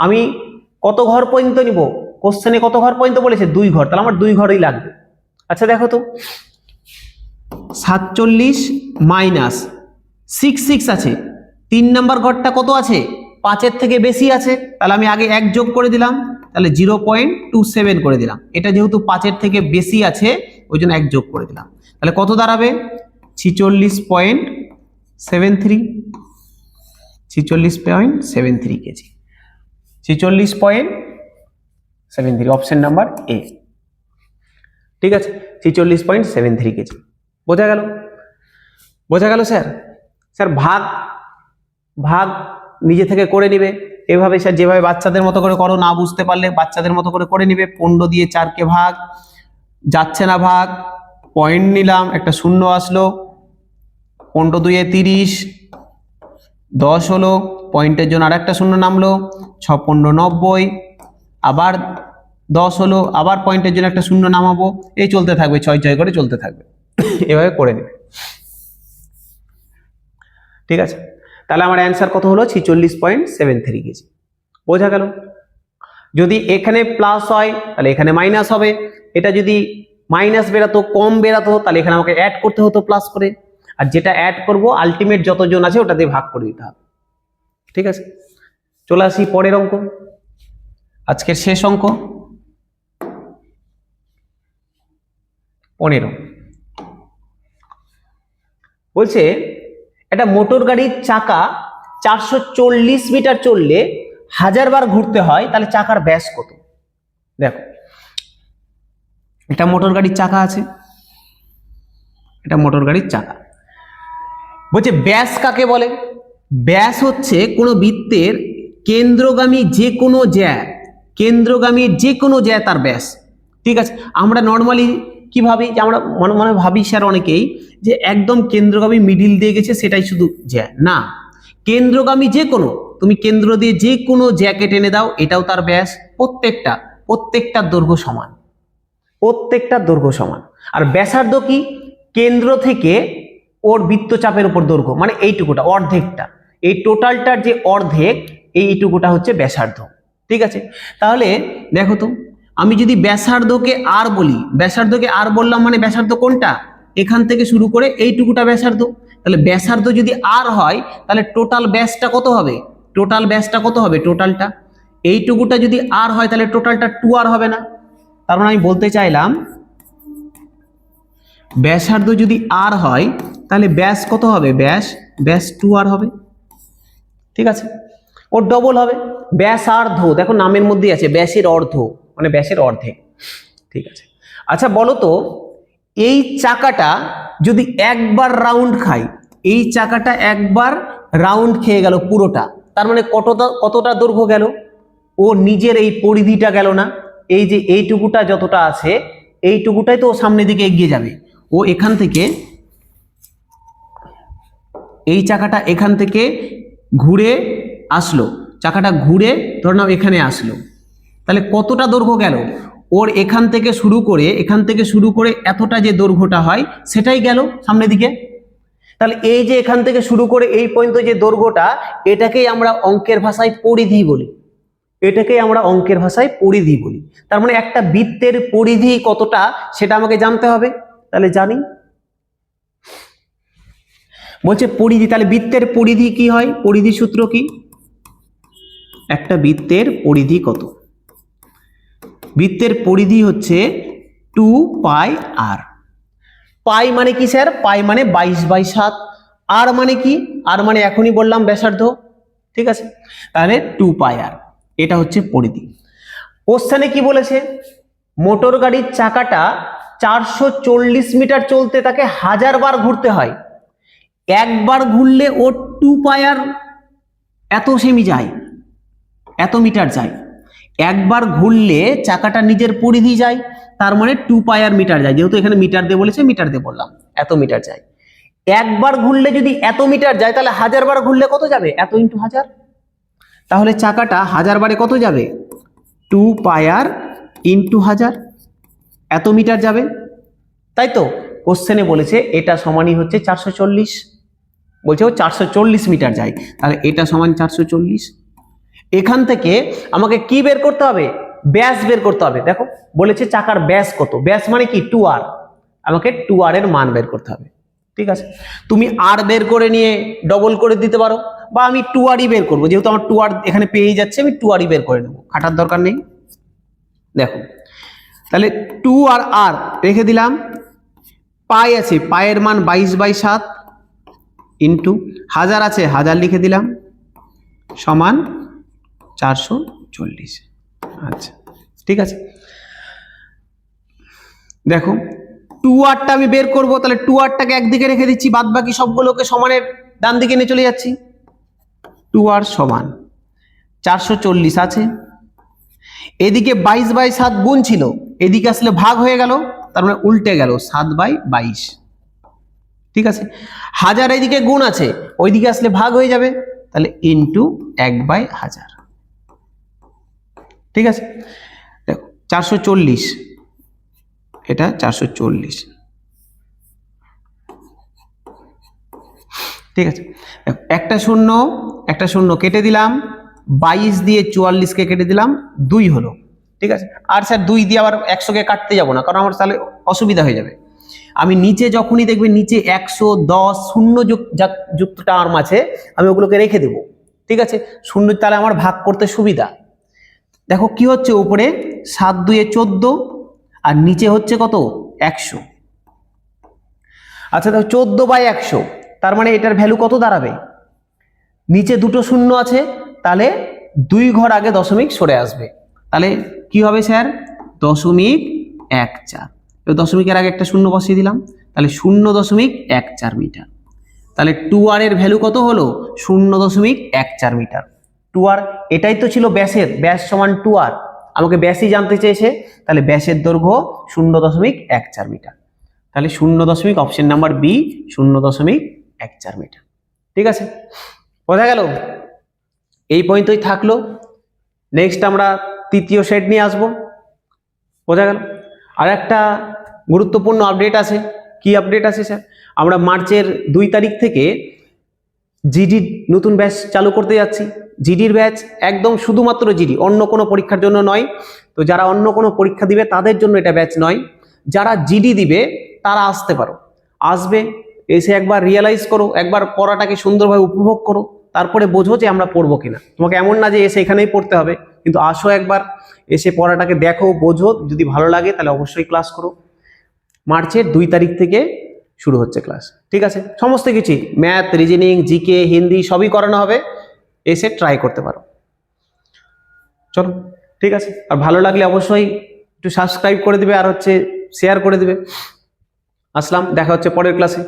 আমি কত ঘর পর্যন্ত নিব, কোশ্চেনে কত ঘর পর্যন্ত বলেছে, 2 ঘর, তাহলে আমার 2 ঘরই লাগবে। আচ্ছা দেখো তো, 47 মাইনাস 6 6 আছে, 3 নাম্বার ঘরটা কত আছে, 5-এর থেকে বেশি আছে, তাহলে আমি আগে 1 যোগ করে দিলাম, তাহলে 0.27 করে দিলাম। এটা যেহেতু 5-এর থেকে বেশি আছে, ওই জন্য 1 যোগ করে দিলাম, তাহলে কত দাঁড়াবে, 46.73, 46.73 কেজি, 46.73, অপশন নাম্বার এ, ঠিক আছে। 46.73 কেজি। বোঝা গেল, বোঝা গেল স্যার। স্যার ভাগ ভাগ নিজে থেকে করে নিবে, এভাবে স্যার যেভাবে বাচ্চাদের মতো করে করো, না বুঝতে পারলে বাচ্চাদের মতো করে করে নিবে। 15 দিয়ে 4কে ভাগ, যাচ্ছে না ভাগ, পয়েন্ট নিলাম, একটা শূন্য আসলো, 15 2 30, 10 হলো, পয়েন্টের জন্য আর একটা শূন্য নামলো, 6 15 90, আবার 10 হলো, আবার পয়েন্টের জন্য একটা শূন্য নামাবো, এই চলতে থাকবে, 6 6 করে চলতে থাকবে, এভাবে করে নেবে, ঠিক আছে। তাহলে আমার অ্যান্সার কত হলো, 46.73 কেজি। বোঝা গেল। যদি এখানে প্লাস হয় তাহলে এখানে মাইনাস হবে, এটা যদি মাইনাস বেরাতো, কম বেরাতো, তাহলে এখানে আমাকে অ্যাড করতে হতো প্লাস করে, আর যেটা অ্যাড করব আলটিমেট যতজন আছে ওটা দিয়ে ভাগ করে দিতে হবে, ঠিক আছে। চলে আসি পরের অঙ্ক, আজকের শেষ অঙ্ক 15। বলছে একটা মোটর গাড়ির চাকা 440 মিটার চললে 1000 বার ঘুরতে হয়, তাহলে চাকার ব্যাস কত? দেখো, এটা মোটর গাড়ির চাকা আছে, এটা মোটর গাড়ির চাকা। বলছে ব্যাস কাকে বলে? ব্যাস হচ্ছে কোনো বৃত্তের কেন্দ্রগামী যে কোনো জ্যা, কেন্দ্রগামী যে কোনো জ্যা তার ব্যাস। ঠিক আছে, আমরা নর্মালি কি ভাবি, যে আমরা মনে মনে ভাবি স্যার অনেকেই, যে একদম কেন্দ্রগামী মিডিল দিয়ে গেছে সেটাই শুধু জ্যা। না, কেন্দ্রগামী যে কোনো, তুমি কেন্দ্র দিয়ে যে কোনো জ্যাকে টেনে দাও, এটাও তার ব্যাস। প্রত্যেকটার দৈর্ঘ্য সমান, প্রত্যেকটার দৈর্ঘ্য সমান। আর ব্যাসার্ধ কি? কেন্দ্র থেকে ওর বৃত্তচাপের উপর দৈর্ঘ্য, মানে এইটুকুটা, অর্ধেকটা, এই টোটালটার যে অর্ধেক, এইটুকুটা হচ্ছে ব্যাসার্ধ। ঠিক আছে, তাহলে দেখো তো, আমি যদি ব্যাসার্ধকে আর বলি, ব্যাসার্ধকে আর বললাম মানে ব্যাসার্ধ কোনটা? এখান থেকে শুরু করে এইটুকুটা ব্যাসার্ধ। তাহলে ব্যাসার্ধ যদি আর হয়, তাহলে টোটাল ব্যাসটা কত হবে? টোটাল ব্যাসটা কত হবে? টোটালটা, এইটুকুটা যদি আর হয়, তাহলে টোটালটা 2r হবে না? তার মানে আমি বলতে চাইলাম, ব্যাসার্ধ যদি আর হয়, তাহলে ব্যাস কত হবে? ব্যাস 2r হবে। ঠিক আছে, ওর ডবল হবে। ব্যাসার্ধ দেখো নামের মধ্যেই আছে, ব্যাসের অর্ধ, মানে ব্যাসের অর্ধেক। ঠিক আছে, আচ্ছা বলো তো, এই চাকাটা যদি একবার রাউন্ড খায়, এই চাকাটা একবার রাউন্ড খেয়ে গেল পুরোটা, তার মানে কতটা দৈর্ঘ্য গেল? ও নিজের এই পরিধিটা গেল না? এই যে এইটুকুটা যতটা আছে, এইটুকুটাই তো সামনের দিকে এগিয়ে যাবে। ও এখান থেকে, এই চাকাটা এখান থেকে ঘুরে আসলো, চাকাটা ঘুরে ধরে নাও এখানে আসলো, তাহলে কতটা দৈর্ঘ্য গেল? ওর এখান থেকে শুরু করে এতটা যে দৈর্ঘ্যটা হয়, সেটাই গেল সামনের দিকে। তাহলে এই যে এখান থেকে শুরু করে এই পর্যন্ত যে দৈর্ঘ্যটা, এটাকেই আমরা অঙ্কের ভাষায় পরিধি বলি, এটাকেই আমরা অঙ্কের ভাষায় পরিধি বলি। তার মানে একটা বৃত্তের পরিধি কতটা, সেটা আমাকে জানতে হবে। তাহলে জানি, বলছে পরিধি, তাহলে বৃত্তের পরিধি কি হয়? পরিধি সূত্র কি? একটা বৃত্তের পরিধি কত? বৃত্তের পরিধি হচ্ছে 2πr। পাই মানে কি স্যার? পাই মানে 22/7। আর মানে কি? আর মানে এখনই বললাম ব্যাসার্ধ। ঠিক আছে, তাহলে 2πr, এটা হচ্ছে পরিধি। কোশ্চেনে কি বলেছে? মোটর গাড়ির চাকাটা 440 মিটার চলতে তাকে 1000 বার ঘুরতে হয়, একবার ঘুরলে ও 2πr এত সেমি যায়, এত মিটার যায়। একবার ঘুরলে চাকাটা নিজের পরিধি যায়, তার মানে 2πr মিটার যায়। যেহেতু এখানে মিটার দিয়ে বলেছে, মিটার দিয়ে বললাম, এত মিটার যায়। একবার ঘুরলে যদি এত মিটার যায়, তাহলে 1000 বার ঘুরলে কত যাবে? এত ইন্টু 1000। তাহলে চাকাটা 1000 বারে কত যাবে? 2πr ইন্টু 1000, এত মিটার যাবে। তাই তো কোশ্চেনে বলেছে এটা সমানই হচ্ছে 440। বলছে ও 440 মিটার যায়, তাহলে এটা সমান 440। এখান থেকে আমাকে কি বের করতে হবে? ব্যাস বের করতে হবে। দেখো বলেছে চাকার ব্যাস কত, ব্যাস মানে কি? 2r, আমাকে 2r এর মান বের করতে হবে। ঠিক আছে, তুমি আর বের করে নিয়ে ডবল করে দিতে পারো, বা আমি 2rই বের করবো, যেহেতু আমার 2r এখানে পেয়ে যাচ্ছে, আমি 2rই বের করে নেবো, খাটার দরকার নেই। দেখো তাহলে 2 আর r রেখে দিলাম, পাই আছে, পায়ের মান 22/7 ইন্টু 1000 আছে, 1000 লিখে দিলাম, সমান 440। আচ্ছা ঠিক আছে, দেখো 2rটা আমি বের করব, তাহলে 2rটাকে একদিকে রেখে দিচ্ছি, বাদ বাকি সবগুলোকে সমানের ডান দিকে নিয়ে চলে যাচ্ছি। 2r সমান 440 আছে, এদিকে 22/7 গুণ ছিল, এদিকে আসলে ভাগ হয়ে গেল, তার মানে উল্টে গেল, 7/22। ঠিক আছে, 1000 এদিকে গুণ আছে, ওইদিকে আসলে ভাগ হয়ে যাবে, তাহলে ইন্টু 1/1000। ঠিক আছে, দেখো 440, এটা 440। ঠিক আছে, একটা শূন্য কেটে দিলাম, 22 দিয়ে 44কে কেটে দিলাম, 2 হলো। ঠিক আছে, আর স্যার 2 দিয়ে আবার 100কে কাটতে যাব না, কারণ আমার তাহলে অসুবিধা হয়ে যাবে। আমি নিচে যখনই দেখবে নিচে 110 শূন্য যুক্ত টার্ম আছে, আমি ওগুলোকে রেখে দেব। ঠিক আছে, শূন্য, তাহলে আমার ভাগ করতে সুবিধা। দেখো কি হচ্ছে, উপরে 7 2 14, আর নিচে হচ্ছে কত? 100। আচ্ছা দেখো 14/100, তার মানে এটার ভ্যালু কত দাঁড়াবে? নিচে দুটো শূন্য আছে, তাহলে 2 ঘর আগে দশমিক সরে আসবে, তাহলে কি হবে স্যার? 0.14। দশমিকের আগে একটা শূন্য বসিয়ে দিলাম, তাহলে 0.14 মিটার। তাহলে 2r এর ভ্যালু কত হলো? 0.14 মিটার। 2r এটাই তো ছিল ব্যাসের, ব্যাস সমান 2r, আমাকে ব্যাসই জানতে চেয়েছে, তাহলে ব্যাসের দৈর্ঘ্য 0.14 মিটার। তাহলে অপশন নাম্বার বি 0.14 মিটার। ঠিক আছে, বোঝা গেল? এই পর্যন্তই থাকলো। নেক্সট আমরা তৃতীয় সেট নিয়ে আসবো। বোঝা গেল? আর একটা গুরুত্বপূর্ণ আপডেট আছে। কি আপডেট আছে স্যার? আমরা মার্চের 2 তারিখ থেকে জিডির নতুন ব্যাচ চালু করতে যাচ্ছি। জিডির ব্যাচ একদম শুধুমাত্র জিডি, অন্য কোনো পরীক্ষার জন্য নয়। তো যারা অন্য কোনো পরীক্ষা দিবে তাদের জন্য এটা ব্যাচ নয়, যারা জিডি দিবে তারা আসতে পারো, আসবে, এসে একবার রিয়েলাইজ করো, একবার পড়াটাকে সুন্দরভাবে উপভোগ করো, তারপরে বোঝো যে আমরা পড়বো কিনা। তোমাকে এমন না যে এসে এখানেই পড়তে হবে, কিন্তু আসো একবার, এসে পড়াটাকে দেখো, বোঝো, যদি ভালো লাগে তাহলে অবশ্যই ক্লাস করো। মার্চের 2 তারিখ থেকে শুরু হচ্ছে ক্লাস। ঠিক আছে, সমস্ত কিছুই ম্যাথ, রিজনিং, জিকে, হিন্দি সবই করানো হবে, এসে ট্রাই করতে পারো। চলো, ঠিক আছে। আর ভালো লাগলে অবশ্যই একটু সাবস্ক্রাইব করে দিবে, আর শেয়ার করে দিবে। আসলাম, দেখা হচ্ছে পরের ক্লাসে।